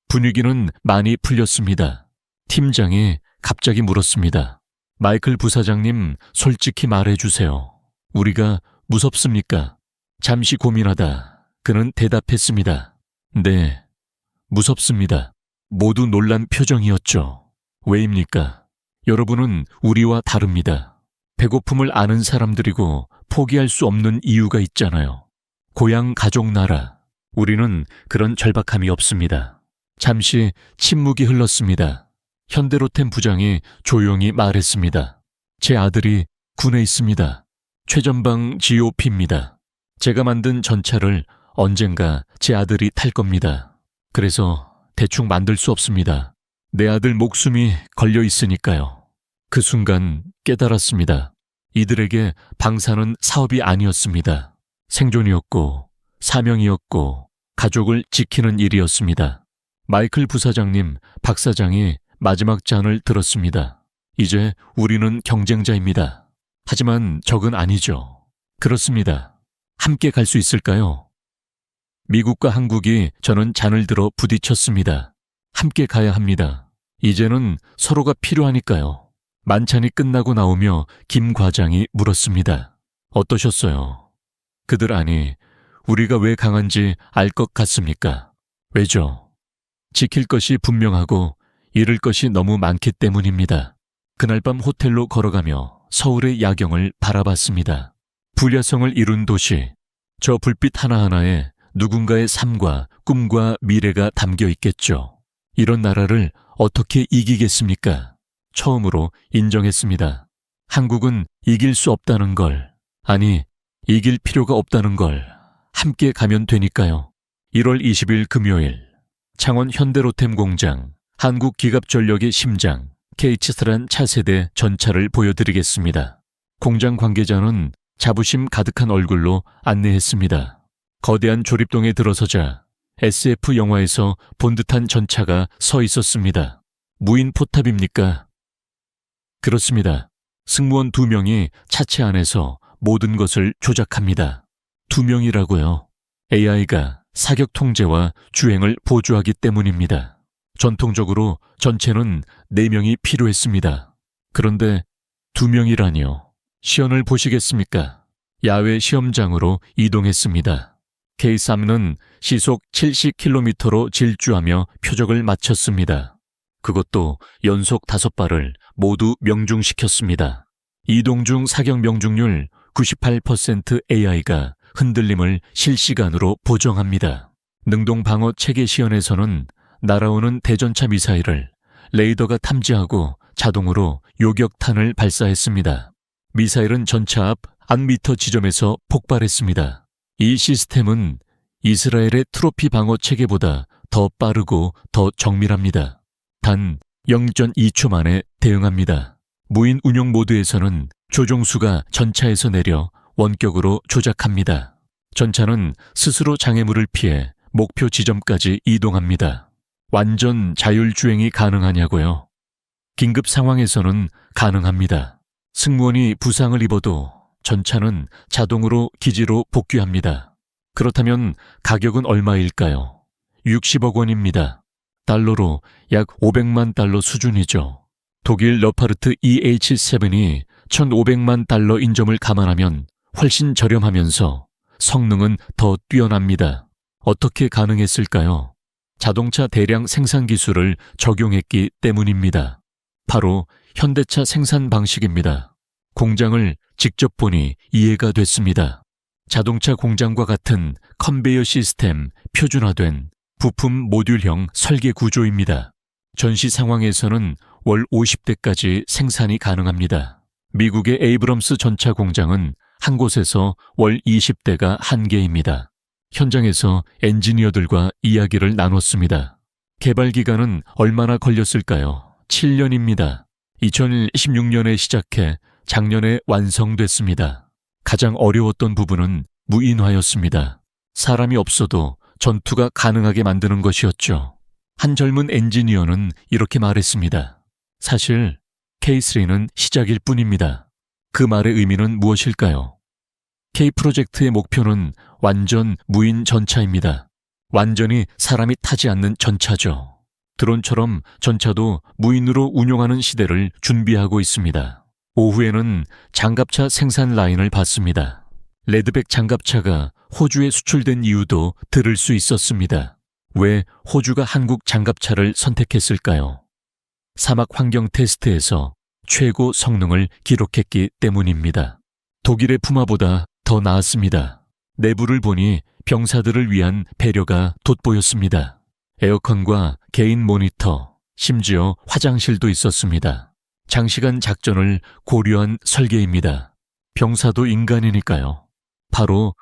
분위기는 많이 풀렸습니다. 팀장이 갑자기 물었습니다. 마이클 부사장님, 솔직히 말해주세요. 우리가 무섭습니까? 잠시 고민하다 그는 대답했습니다. 네, 무섭습니다. 모두 놀란 표정이었죠. 왜입니까? 여러분은 우리와 다릅니다. 배고픔을 아는 사람들이고 포기할 수 없는 이유가 있잖아요. 고향, 가족, 나라. 우리는 그런 절박함이 없습니다. 잠시 침묵이 흘렀습니다. 현대로템 부장이 조용히 말했습니다. 제 아들이 군에 있습니다. 최전방 GOP입니다. 제가 만든 전차를 언젠가 제 아들이 탈 겁니다. 그래서 대충 만들 수 없습니다. 내 아들 목숨이 걸려 있으니까요. 그 순간 깨달았습니다. 이들에게 방사는 사업이 아니었습니다. 생존이었고 사명이었고 가족을 지키는 일이었습니다. 마이클 부사장님, 박 사장이 마지막 잔을 들었습니다. 이제 우리는 경쟁자입니다. 하지만 적은 아니죠. 그렇습니다. 함께 갈 수 있을까요? 미국과 한국이 저는 잔을 들어 부딪혔습니다. 함께 가야 합니다. 이제는 서로가 필요하니까요. 만찬이 끝나고 나오며 김 과장이 물었습니다. 어떠셨어요? 그들 아니, 우리가 왜 강한지 알 것 같습니까? 왜죠? 지킬 것이 분명하고 잃을 것이 너무 많기 때문입니다. 그날 밤 호텔로 걸어가며 서울의 야경을 바라봤습니다. 불야성을 이룬 도시, 저 불빛 하나하나에 누군가의 삶과 꿈과 미래가 담겨 있겠죠. 이런 나라를 어떻게 이기겠습니까? 처음으로 인정했습니다. 한국은 이길 수 없다는 걸, 아니, 이길 필요가 없다는 걸 함께 가면 되니까요. 1월 20일 금요일, 창원 현대로템 공장, 한국기갑전력의 심장, KH-스란 차세대 전차를 보여드리겠습니다. 공장 관계자는 자부심 가득한 얼굴로 안내했습니다. 거대한 조립동에 들어서자 SF 영화에서 본 듯한 전차가 서 있었습니다. 무인 포탑입니까? 그렇습니다. 승무원 2명이 차체 안에서 모든 것을 조작합니다. 2명이라고요. AI가 사격 통제와 주행을 보조하기 때문입니다. 전통적으로 전체는 4명이 필요했습니다. 그런데 2명이라니요. 시연을 보시겠습니까? 야외 시험장으로 이동했습니다. K3는 시속 70km로 질주하며 표적을 마쳤습니다. 그것도 연속 5발을 모두 명중시켰습니다. 이동 중 사격 명중률 98% AI가 흔들림을 실시간으로 보정합니다. 능동 방어 체계 시연에서는 날아오는 대전차 미사일을 레이더가 탐지하고 자동으로 요격탄을 발사했습니다. 미사일은 전차 앞 안미터 지점에서 폭발했습니다. 이 시스템은 이스라엘의 트로피 방어 체계보다 더 빠르고 더 정밀합니다. 단 0.2초 만에 대응합니다. 무인 운용 모드에서는 조종수가 전차에서 내려 원격으로 조작합니다. 전차는 스스로 장애물을 피해 목표 지점까지 이동합니다. 완전 자율주행이 가능하냐고요? 긴급 상황에서는 가능합니다. 승무원이 부상을 입어도 전차는 자동으로 기지로 복귀합니다. 그렇다면 가격은 얼마일까요? 60억 원입니다. 달러로 약 500만 달러 수준이죠. 독일 러파르트 EH7이 1,500만 달러인 점을 감안하면 훨씬 저렴하면서 성능은 더 뛰어납니다. 어떻게 가능했을까요? 자동차 대량 생산 기술을 적용했기 때문입니다. 바로 현대차 생산 방식입니다. 공장을 직접 보니 이해가 됐습니다. 자동차 공장과 같은 컨베이어 시스템 표준화된 부품 모듈형 설계 구조입니다. 전시 상황에서는 월 50대까지 생산이 가능합니다. 미국의 에이브럼스 전차 공장은 한 곳에서 월 20대가 한계입니다. 현장에서 엔지니어들과 이야기를 나눴습니다. 개발 기간은 얼마나 걸렸을까요? 7년입니다. 2016년에 시작해 작년에 완성됐습니다. 가장 어려웠던 부분은 무인화였습니다. 사람이 없어도 전투가 가능하게 만드는 것이었죠. 한 젊은 엔지니어는 이렇게 말했습니다. 사실 K3는 시작일 뿐입니다. 그 말의 의미는 무엇일까요? K 프로젝트의 목표는 완전 무인 전차입니다. 완전히 사람이 타지 않는 전차죠. 드론처럼 전차도 무인으로 운용하는 시대를 준비하고 있습니다. 오후에는 장갑차 생산 라인을 봤습니다. 레드백 장갑차가 호주에 수출된 이유도 들을 수 있었습니다. 왜 호주가 한국 장갑차를 선택했을까요? 사막 환경 테스트에서 최고 성능을 기록했기 때문입니다. 독일의 푸마보다 더 나았습니다. 내부를 보니 병사들을 위한 배려가 돋보였습니다. 에어컨과 개인 모니터, 심지어 화장실도 있었습니다. 장시간 작전을 고려한 설계입니다. 병사도 인간이니까요. 바로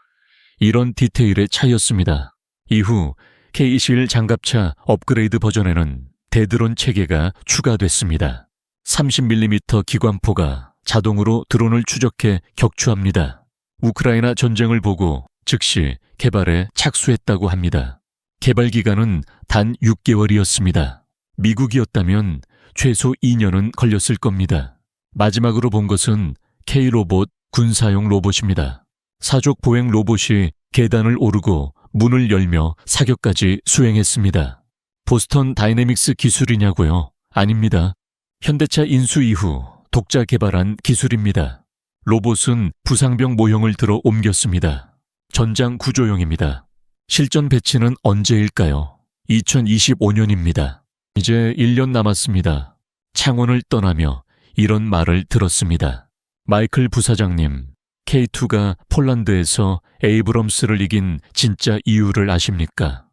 이런 디테일의 차이였습니다. 이후 K21 장갑차 업그레이드 버전에는 대드론 체계가 추가됐습니다. 30mm 기관포가 자동으로 드론을 추적해 격추합니다. 우크라이나 전쟁을 보고 즉시 개발에 착수했다고 합니다. 개발 기간은 단 6개월이었습니다. 미국이었다면 최소 2년은 걸렸을 겁니다. 마지막으로 본 것은 K-로봇 군사용 로봇입니다. 사족 보행 로봇이 계단을 오르고 문을 열며 사격까지 수행했습니다. 보스턴 다이내믹스 기술이냐고요? 아닙니다. 현대차 인수 이후 독자 개발한 기술입니다. 로봇은 부상병 모형을 들어 옮겼습니다. 전장 구조용입니다. 실전 배치는 언제일까요? 2025년입니다. 이제 1년 남았습니다. 창원을 떠나며 이런 말을 들었습니다. 마이클 부사장님, K2가 폴란드에서 에이브럼스를 이긴 진짜 이유를 아십니까?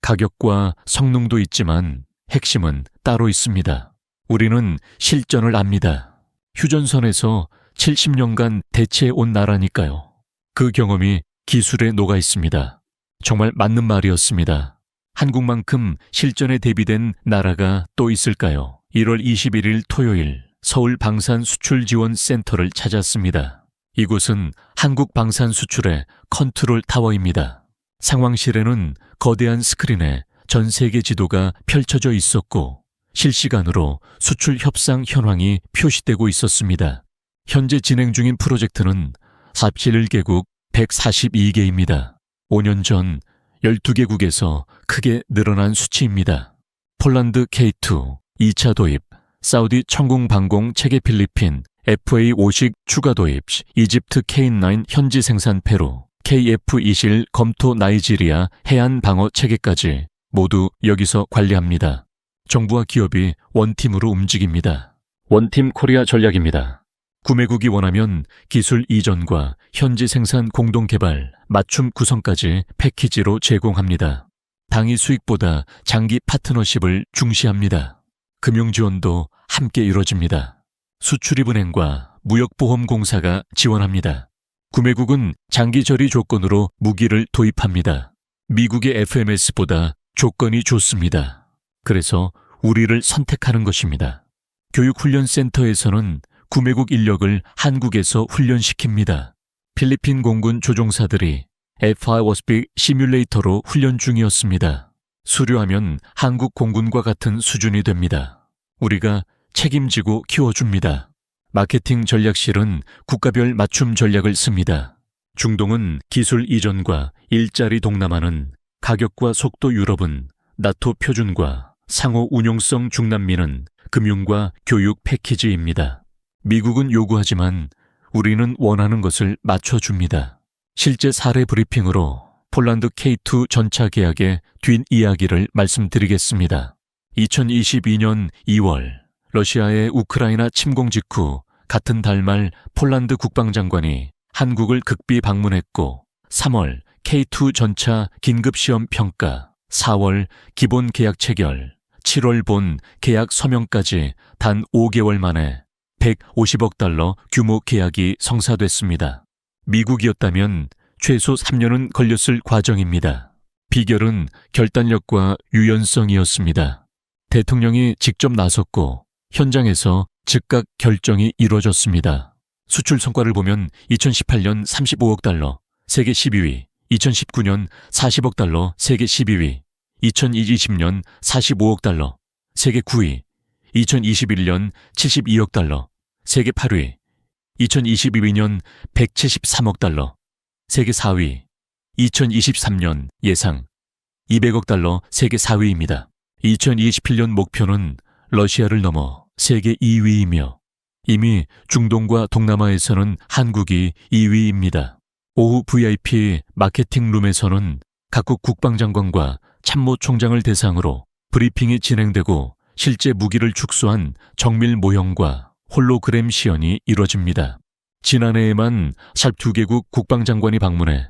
가격과 성능도 있지만 핵심은 따로 있습니다. 우리는 실전을 압니다. 휴전선에서 70년간 대치해온 나라니까요. 그 경험이 기술에 녹아 있습니다. 정말 맞는 말이었습니다. 한국만큼 실전에 대비된 나라가 또 있을까요? 1월 21일 토요일 서울 방산 수출 지원 센터를 찾았습니다. 이곳은 한국 방산 수출의 컨트롤 타워입니다. 상황실에는 거대한 스크린에 전 세계 지도가 펼쳐져 있었고 실시간으로 수출 협상 현황이 표시되고 있었습니다. 현재 진행 중인 프로젝트는 47개국 142개입니다. 5년 전 12개국에서 크게 늘어난 수치입니다. 폴란드 K2, 2차 도입, 사우디 천궁방공 체계 필리핀, FA5식 추가 도입, 이집트 K9 현지 생산 페루, KF21 검토 나이지리아 해안 방어 체계까지 모두 여기서 관리합니다. 정부와 기업이 원팀으로 움직입니다. 원팀 코리아 전략입니다. 구매국이 원하면 기술 이전과 현지 생산 공동 개발, 맞춤 구성까지 패키지로 제공합니다. 당위 수익보다 장기 파트너십을 중시합니다. 금융 지원도 함께 이뤄집니다. 수출입은행과 무역보험공사가 지원합니다. 구매국은 장기 저리 조건으로 무기를 도입합니다. 미국의 FMS보다 조건이 좋습니다. 그래서 우리를 선택하는 것입니다. 교육훈련센터에서는 구매국 인력을 한국에서 훈련시킵니다. 필리핀 공군 조종사들이 F-5 시뮬레이터로 훈련 중이었습니다. 수료하면 한국 공군과 같은 수준이 됩니다. 우리가 책임지고 키워줍니다. 마케팅 전략실은 국가별 맞춤 전략을 씁니다. 중동은 기술 이전과 일자리 동남아는 가격과 속도 유럽은 나토 표준과 상호 운용성 중남미는 금융과 교육 패키지입니다. 미국은 요구하지만 우리는 원하는 것을 맞춰줍니다. 실제 사례 브리핑으로 폴란드 K2 전차 계약의 뒷이야기를 말씀드리겠습니다. 2022년 2월 러시아의 우크라이나 침공 직후 같은 달 말 폴란드 국방장관이 한국을 극비 방문했고 3월 K2 전차 긴급시험 평가, 4월 기본 계약 체결, 7월 본 계약 서명까지 단 5개월 만에 150억 달러 규모 계약이 성사됐습니다. 미국이었다면 최소 3년은 걸렸을 과정입니다. 비결은 결단력과 유연성이었습니다. 대통령이 직접 나섰고 현장에서 즉각 결정이 이루어졌습니다. 수출 성과를 보면 2018년 35억 달러, 세계 12위, 2019년 40억 달러, 세계 12위, 2020년 45억 달러, 세계 9위, 2021년 72억 달러, 세계 8위, 2022년 173억 달러, 세계 4위, 2023년 예상 200억 달러, 세계 4위입니다. 2027년 목표는 러시아를 넘어 세계 2위이며 이미 중동과 동남아에서는 한국이 2위입니다. 오후 VIP 마케팅룸에서는 각국 국방장관과 참모총장을 대상으로 브리핑이 진행되고 실제 무기를 축소한 정밀 모형과 홀로그램 시연이 이뤄집니다. 지난해에만 샵 2개국 국방장관이 방문해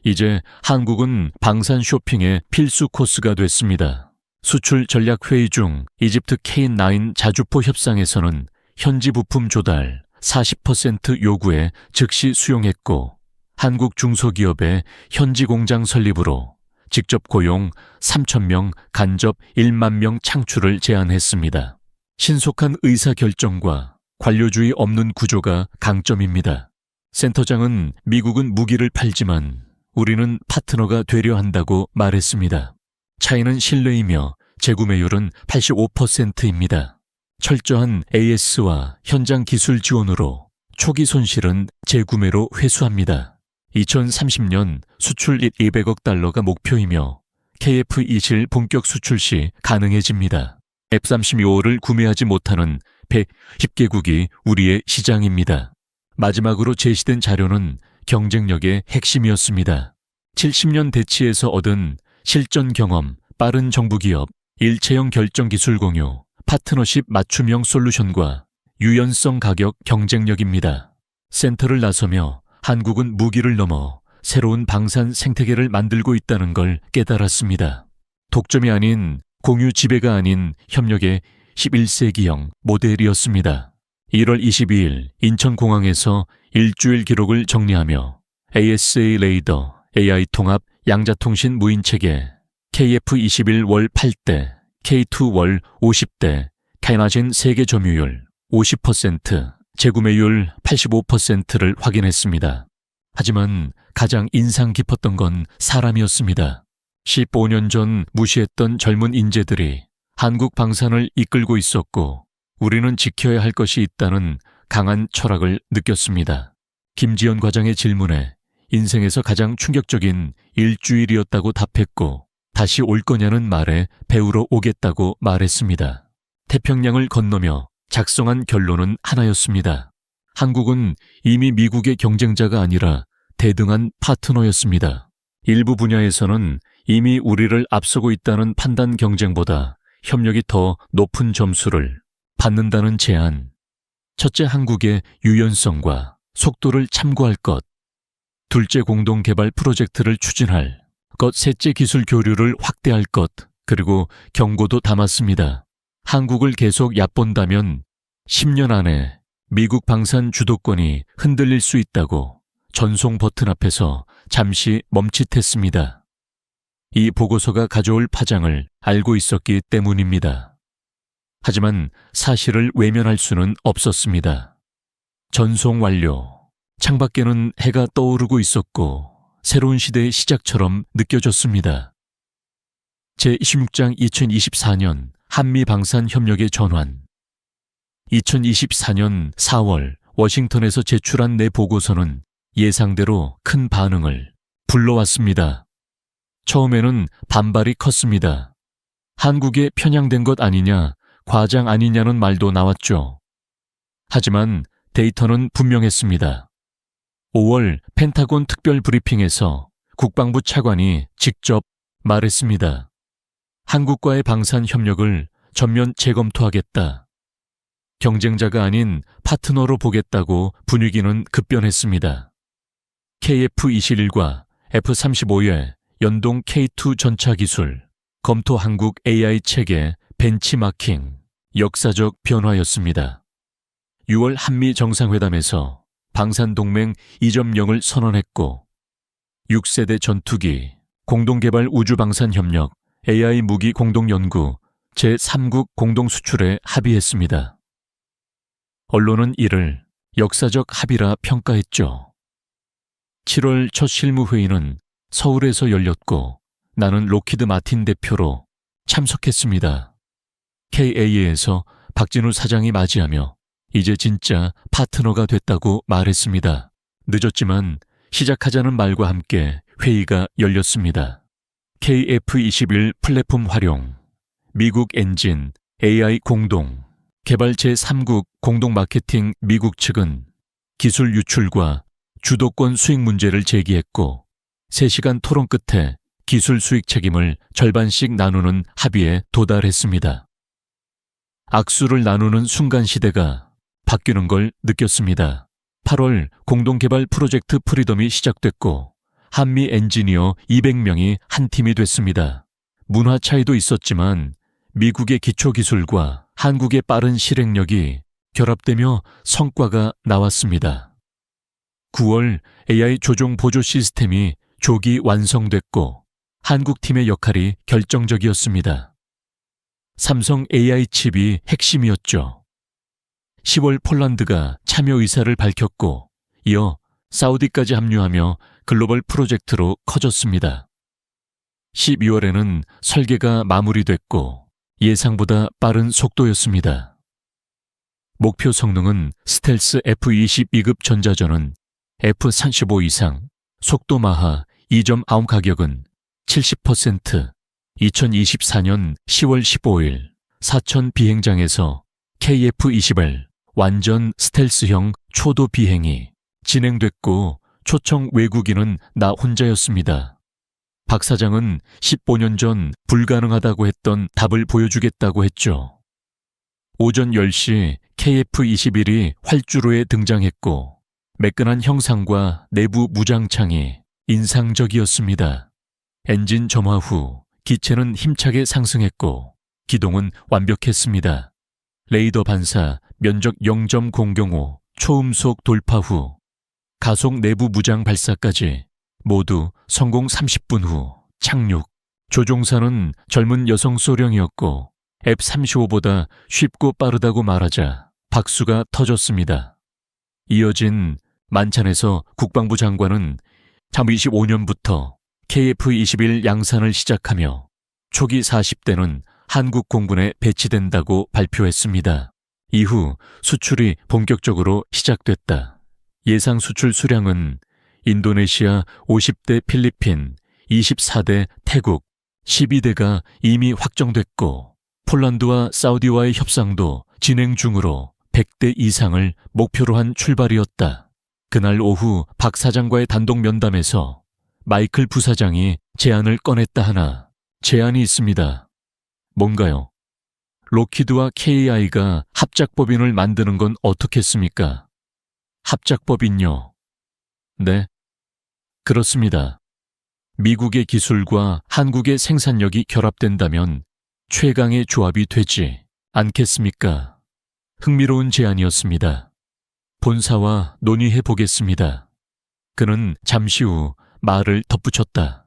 이제 한국은 방산 쇼핑의 필수 코스가 됐습니다. 수출 전략 회의 중 이집트 K9 자주포 협상에서는 현지 부품 조달 40% 요구에 즉시 수용했고 한국 중소기업의 현지 공장 설립으로 직접 고용 3,000명, 간접 1만 명 창출을 제안했습니다. 신속한 의사결정과 관료주의 없는 구조가 강점입니다. 센터장은 미국은 무기를 팔지만 우리는 파트너가 되려 한다고 말했습니다. 차이는 신뢰이며 재구매율은 85%입니다. 철저한 AS와 현장 기술 지원으로 초기 손실은 재구매로 회수합니다. 2030년 수출 200억 달러가 목표이며 KF-21 본격 수출 시 가능해집니다. F-35를 구매하지 못하는 110개국이 우리의 시장입니다. 마지막으로 제시된 자료는 경쟁력의 핵심이었습니다. 70년 대치에서 얻은 실전 경험, 빠른 정부기업, 일체형 결정 기술 공유, 파트너십 맞춤형 솔루션과 유연성 가격 경쟁력입니다. 센터를 나서며 한국은 무기를 넘어 새로운 방산 생태계를 만들고 있다는 걸 깨달았습니다. 독점이 아닌 공유 지배가 아닌 협력의 11세기형 모델이었습니다. 1월 22일 인천공항에서 일주일 기록을 정리하며 ASA 레이더, AI 통합, 양자통신 무인체계, KF-21 월 8대, K2 월 50대, 카이나젠 세계 점유율 50%, 재구매율 85%를 확인했습니다. 하지만 가장 인상 깊었던 건 사람이었습니다. 15년 전 무시했던 젊은 인재들이 한국 방산을 이끌고 있었고 우리는 지켜야 할 것이 있다는 강한 철학을 느꼈습니다. 김지연 과장의 질문에 인생에서 가장 충격적인 일주일이었다고 답했고 다시 올 거냐는 말에 배우러 오겠다고 말했습니다. 태평양을 건너며 작성한 결론은 하나였습니다. 한국은 이미 미국의 경쟁자가 아니라 대등한 파트너였습니다. 일부 분야에서는 이미 우리를 앞서고 있다는 판단 경쟁보다 협력이 더 높은 점수를 받는다는 제안. 첫째, 한국의 유연성과 속도를 참고할 것. 둘째, 공동 개발 프로젝트를 추진할 것. 셋째, 기술 교류를 확대할 것. 그리고 경고도 담았습니다. 한국을 계속 얕본다면 10년 안에 미국 방산 주도권이 흔들릴 수 있다고 전송 버튼 앞에서 잠시 멈칫했습니다. 이 보고서가 가져올 파장을 알고 있었기 때문입니다. 하지만 사실을 외면할 수는 없었습니다. 전송 완료. 창밖에는 해가 떠오르고 있었고 새로운 시대의 시작처럼 느껴졌습니다. 제26장 2024년 한미방산협력의 전환. 2024년 4월 워싱턴에서 제출한 내 보고서는 예상대로 큰 반응을 불러왔습니다. 처음에는 반발이 컸습니다. 한국에 편향된 것 아니냐, 과장 아니냐는 말도 나왔죠. 하지만 데이터는 분명했습니다. 5월 펜타곤 특별 브리핑에서 국방부 차관이 직접 말했습니다. 한국과의 방산 협력을 전면 재검토하겠다. 경쟁자가 아닌 파트너로 보겠다고 분위기는 급변했습니다. KF-21과 F-35의 연동 K2 전차 기술, 검토 한국 AI 체계 벤치마킹, 역사적 변화였습니다. 6월 한미 정상회담에서 방산동맹 2.0을 선언했고 6세대 전투기, 공동개발 우주방산협력, AI 무기 공동연구, 제3국 공동수출에 합의했습니다. 언론은 이를 역사적 합의라 평가했죠. 7월 첫 실무회의는 서울에서 열렸고 나는 로키드 마틴 대표로 참석했습니다. KA에서 박진우 사장이 맞이하며 이제 진짜 파트너가 됐다고 말했습니다. 늦었지만 시작하자는 말과 함께 회의가 열렸습니다. KF-21 플랫폼 활용, 미국 엔진, AI 공동, 개발 제3국 공동 마케팅. 미국 측은 기술 유출과 주도권 수익 문제를 제기했고 3시간 토론 끝에 기술 수익 책임을 절반씩 나누는 합의에 도달했습니다. 악수를 나누는 순간 시대가 바뀌는 걸 느꼈습니다. 8월 공동개발 프로젝트 프리덤이 시작됐고 한미 엔지니어 200명이 한 팀이 됐습니다. 문화 차이도 있었지만 미국의 기초기술과 한국의 빠른 실행력이 결합되며 성과가 나왔습니다. 9월 AI 조종 보조 시스템이 조기 완성됐고 한국 팀의 역할이 결정적이었습니다. 삼성 AI 칩이 핵심이었죠. 10월 폴란드가 참여 의사를 밝혔고 이어 사우디까지 합류하며 글로벌 프로젝트로 커졌습니다. 12월에는 설계가 마무리됐고 예상보다 빠른 속도였습니다. 목표 성능은 스텔스 F-22급 전자전은 F-35 이상, 속도 마하 2.9 가격은 70%, 2024년 10월 15일 사천 비행장에서 KF-21 완전 스텔스형 초도 비행이 진행됐고 초청 외국인은 나 혼자였습니다. 박 사장은 15년 전 불가능하다고 했던 답을 보여주겠다고 했죠. 오전 10시 KF-21이 활주로에 등장했고 매끈한 형상과 내부 무장창이 인상적이었습니다. 엔진 점화 후 기체는 힘차게 상승했고 기동은 완벽했습니다. 레이더 반사 면적 0.005 초음속 돌파 후 가속 내부 무장 발사까지 모두 성공 30분 후 착륙. 조종사는 젊은 여성 소령이었고 F-35보다 쉽고 빠르다고 말하자 박수가 터졌습니다. 이어진 만찬에서 국방부 장관은 2025년부터 KF-21 양산을 시작하며 초기 40대는 한국 공군에 배치된다고 발표했습니다. 이후 수출이 본격적으로 시작됐다. 예상 수출 수량은 인도네시아 50대 필리핀, 24대 태국, 12대가 이미 확정됐고 폴란드와 사우디와의 협상도 진행 중으로 100대 이상을 목표로 한 출발이었다. 그날 오후 박 사장과의 단독 면담에서 마이클 부사장이 제안을 꺼냈다 하나 제안이 있습니다. 뭔가요? 록히드와 KI가 합작법인을 만드는 건 어떻겠습니까? 합작법인요? 네, 그렇습니다. 미국의 기술과 한국의 생산력이 결합된다면 최강의 조합이 되지 않겠습니까? 흥미로운 제안이었습니다. 본사와 논의해 보겠습니다. 그는 잠시 후 말을 덧붙였다.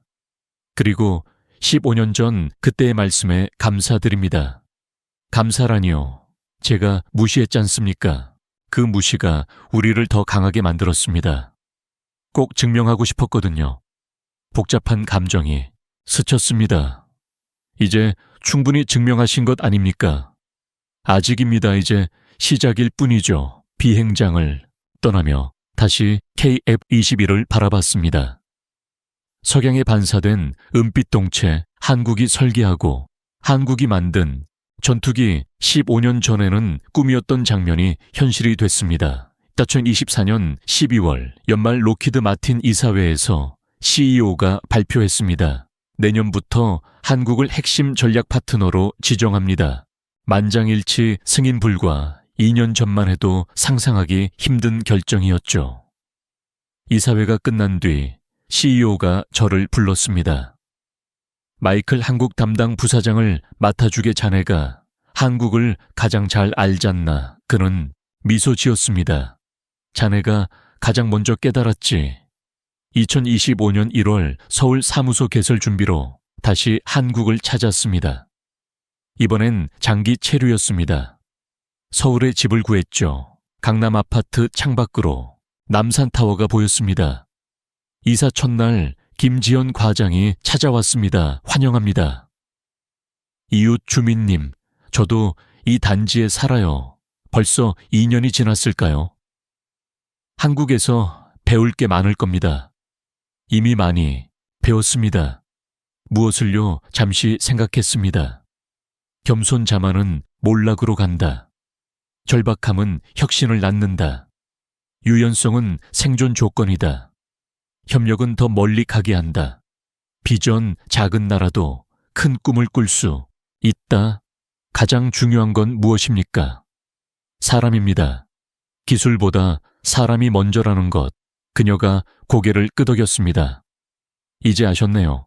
그리고 15년 전 그때의 말씀에 감사드립니다. 감사라니요. 제가 무시했지 않습니까? 그 무시가 우리를 더 강하게 만들었습니다. 꼭 증명하고 싶었거든요. 복잡한 감정이 스쳤습니다. 이제 충분히 증명하신 것 아닙니까? 아직입니다. 이제 시작일 뿐이죠. 비행장을 떠나며 다시 KF-21을 바라봤습니다. 석양에 반사된 은빛 동체 한국이 설계하고 한국이 만든 전투기 15년 전에는 꿈이었던 장면이 현실이 됐습니다. 2024년 12월 연말 록히드 마틴 이사회에서 CEO가 발표했습니다. 내년부터 한국을 핵심 전략 파트너로 지정합니다. 만장일치 승인 불과 2년 전만 해도 상상하기 힘든 결정이었죠. 이사회가 끝난 뒤 CEO가 저를 불렀습니다. 마이클 한국 담당 부사장을 맡아주게 자네가 한국을 가장 잘 알잖나. 그는 미소 지었습니다. 자네가 가장 먼저 깨달았지. 2025년 1월 서울 사무소 개설 준비로 다시 한국을 찾았습니다. 이번엔 장기 체류였습니다. 서울에 집을 구했죠. 강남 아파트 창밖으로 남산타워가 보였습니다. 이사 첫날 김지연 과장이 찾아왔습니다. 환영합니다. 이웃 주민님, 저도 이 단지에 살아요. 벌써 2년이 지났을까요? 한국에서 배울 게 많을 겁니다. 이미 많이 배웠습니다. 무엇을요? 잠시 생각했습니다. 겸손자만은 몰락으로 간다. 절박함은 혁신을 낳는다. 유연성은 생존 조건이다. 협력은 더 멀리 가게 한다. 비전 작은 나라도 큰 꿈을 꿀 수 있다. 가장 중요한 건 무엇입니까? 사람입니다. 기술보다 사람이 먼저라는 것. 그녀가 고개를 끄덕였습니다. 이제 아셨네요.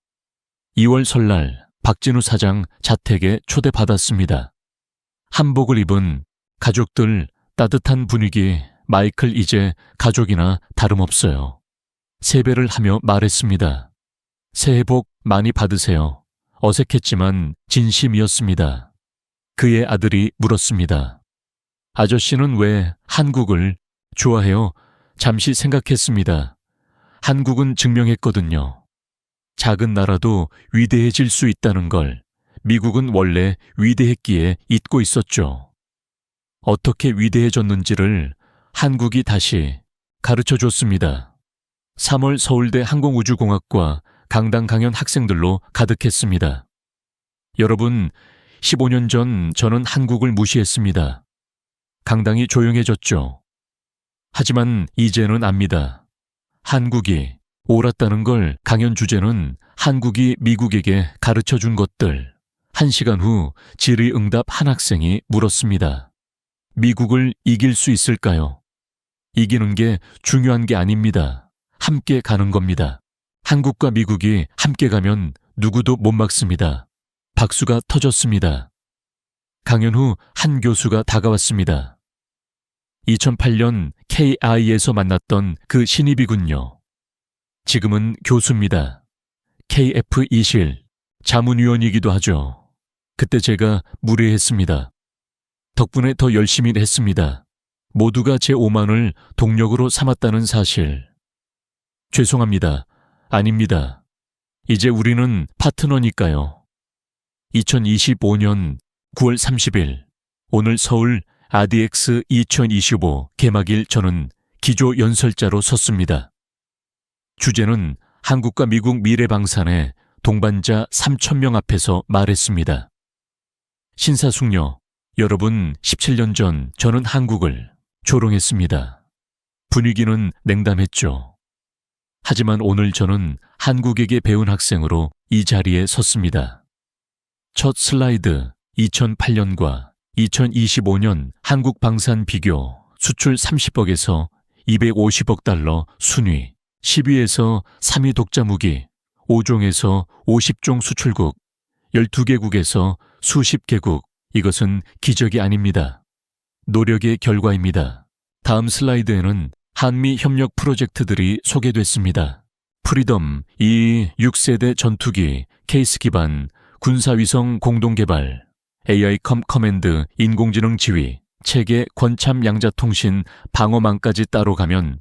2월 설날 박진우 사장 자택에 초대받았습니다. 한복을 입은 가족들 따뜻한 분위기. 마이클 이제 가족이나 다름없어요. 세배를 하며 말했습니다. 새해 복 많이 받으세요. 어색했지만 진심이었습니다. 그의 아들이 물었습니다. 아저씨는 왜 한국을 좋아해요? 잠시 생각했습니다. 한국은 증명했거든요. 작은 나라도 위대해질 수 있다는 걸. 미국은 원래 위대했기에 잊고 있었죠. 어떻게 위대해졌는지를 한국이 다시 가르쳐줬습니다. 3월 서울대 항공우주공학과 강당 강연 학생들로 가득했습니다. 여러분, 15년 전 저는 한국을 무시했습니다. 강당이 조용해졌죠. 하지만 이제는 압니다. 한국이 옳았다는 걸. 강연 주제는 한국이 미국에게 가르쳐준 것들. 1시간 후 질의응답 한 학생이 물었습니다. 미국을 이길 수 있을까요? 이기는 게 중요한 게 아닙니다. 함께 가는 겁니다. 한국과 미국이 함께 가면 누구도 못 막습니다. 박수가 터졌습니다. 강연 후 한 교수가 다가왔습니다. 2008년 KI에서 만났던 그 신입이군요. 지금은 교수입니다. KF-21 자문위원이기도 하죠. 그때 제가 무례했습니다. 덕분에 더 열심히 했습니다. 모두가 제 오만을 동력으로 삼았다는 사실. 죄송합니다. 아닙니다. 이제 우리는 파트너니까요. 2025년 9월 30일 오늘 서울 RDX 2025 개막일 저는 기조 연설자로 섰습니다. 주제는 한국과 미국 미래 방산의 동반자 3,000명 앞에서 말했습니다. 신사숙녀, 여러분 17년 전 저는 한국을 조롱했습니다. 분위기는 냉담했죠. 하지만 오늘 저는 한국에게 배운 학생으로 이 자리에 섰습니다. 첫 슬라이드 2008년과 2025년 한국 방산 비교 수출 30억에서 250억 달러 순위, 10위에서 3위 독자 무기, 5종에서 50종 수출국, 12개국에서 수십 개국, 이것은 기적이 아닙니다. 노력의 결과입니다. 다음 슬라이드에는 한미 협력 프로젝트들이 소개됐습니다. 프리덤, 이 6세대 전투기, 케이스 기반, 군사위성 공동개발, AI 커맨드, 인공지능 지휘, 체계 권참 양자통신, 방어망까지 따로 가면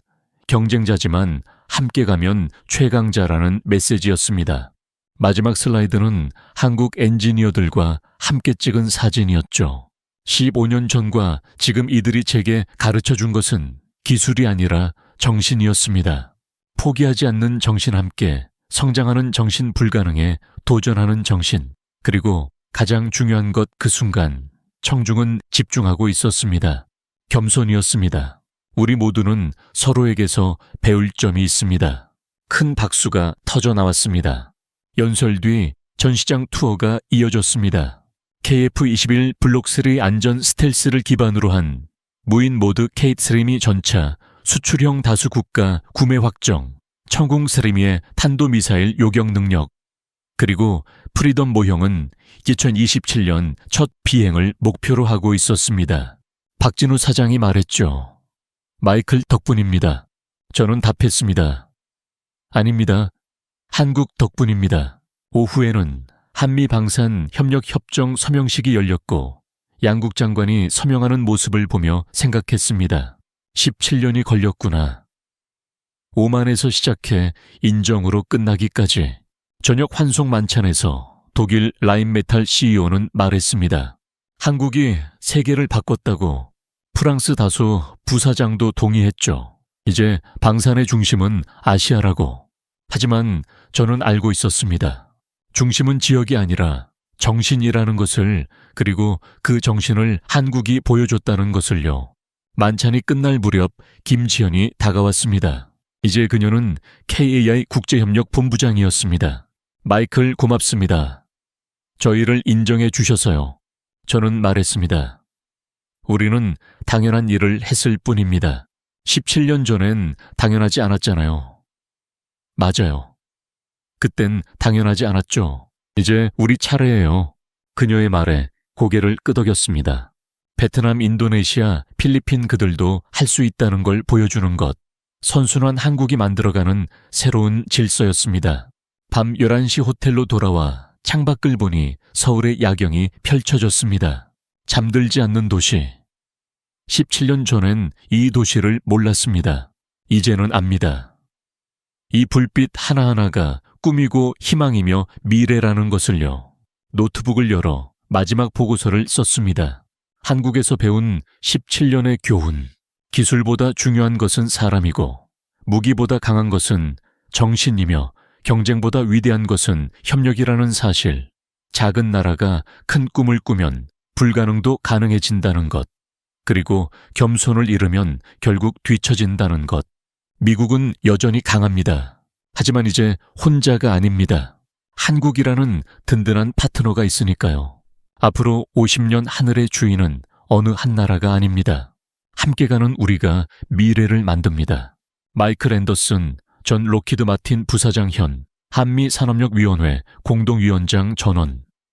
경쟁자지만 함께 가면 최강자라는 메시지였습니다. 마지막 슬라이드는 한국 엔지니어들과 함께 찍은 사진이었죠. 15년 전과 지금 이들이 제게 가르쳐준 것은 기술이 아니라 정신이었습니다. 포기하지 않는 정신 함께, 성장하는 정신 불가능에 도전하는 정신, 그리고 가장 중요한 것 그 순간, 청중은 집중하고 있었습니다. 겸손이었습니다. 우리 모두는 서로에게서 배울 점이 있습니다. 큰 박수가 터져 나왔습니다. 연설 뒤 전시장 투어가 이어졌습니다. KF-21 블록3 안전 스텔스를 기반으로 한 무인 모드 케이트스리미 전차 수출형 다수 국가 구매 확정, 천궁 스리미의 탄도미사일 요격 능력, 그리고 프리덤 모형은 2027년 첫 비행을 목표로 하고 있었습니다. 박진우 사장이 말했죠. 마이클 덕분입니다. 저는 답했습니다. 아닙니다. 한국 덕분입니다. 오후에는 한미 방산 협력 협정 서명식이 열렸고 양국 장관이 서명하는 모습을 보며 생각했습니다. 17년이 걸렸구나. 오만에서 시작해 인정으로 끝나기까지. 저녁 환송 만찬에서 독일 라인메탈 CEO는 말했습니다. 한국이 세계를 바꿨다고. 프랑스 다수 부사장도 동의했죠. 이제 방산의 중심은 아시아라고. 하지만 저는 알고 있었습니다. 중심은 지역이 아니라 정신이라는 것을, 그리고 그 정신을 한국이 보여줬다는 것을요. 만찬이 끝날 무렵 김지현이 다가왔습니다. 이제 그녀는 KAI 국제협력 본부장이었습니다. 마이클 고맙습니다. 저희를 인정해 주셔서요. 저는 말했습니다. 우리는 당연한 일을 했을 뿐입니다. 17년 전엔 당연하지 않았잖아요. 맞아요. 그땐 당연하지 않았죠. 이제 우리 차례예요. 그녀의 말에 고개를 끄덕였습니다. 베트남, 인도네시아, 필리핀 그들도 할 수 있다는 걸 보여주는 것. 선순환 한국이 만들어가는 새로운 질서였습니다. 밤 11시 호텔로 돌아와 창밖을 보니 서울의 야경이 펼쳐졌습니다. 잠들지 않는 도시. 17년 전엔 이 도시를 몰랐습니다. 이제는 압니다. 이 불빛 하나하나가 꿈이고 희망이며 미래라는 것을요. 노트북을 열어 마지막 보고서를 썼습니다. 한국에서 배운 17년의 교훈. 기술보다 중요한 것은 사람이고 무기보다 강한 것은 정신이며 경쟁보다 위대한 것은 협력이라는 사실. 작은 나라가 큰 꿈을 꾸면 불가능도 가능해진다는 것. 그리고 겸손을 잃으면 결국 뒤처진다는 것. 미국은 여전히 강합니다. 하지만 이제 혼자가 아닙니다. 한국이라는 든든한 파트너가 있으니까요. 앞으로 50년 하늘의 주인은 어느 한 나라가 아닙니다. 함께 가는 우리가 미래를 만듭니다. 마이클 앤더슨 전 로키드 마틴 부사장 현 한미산업력위원회 공동위원장 전원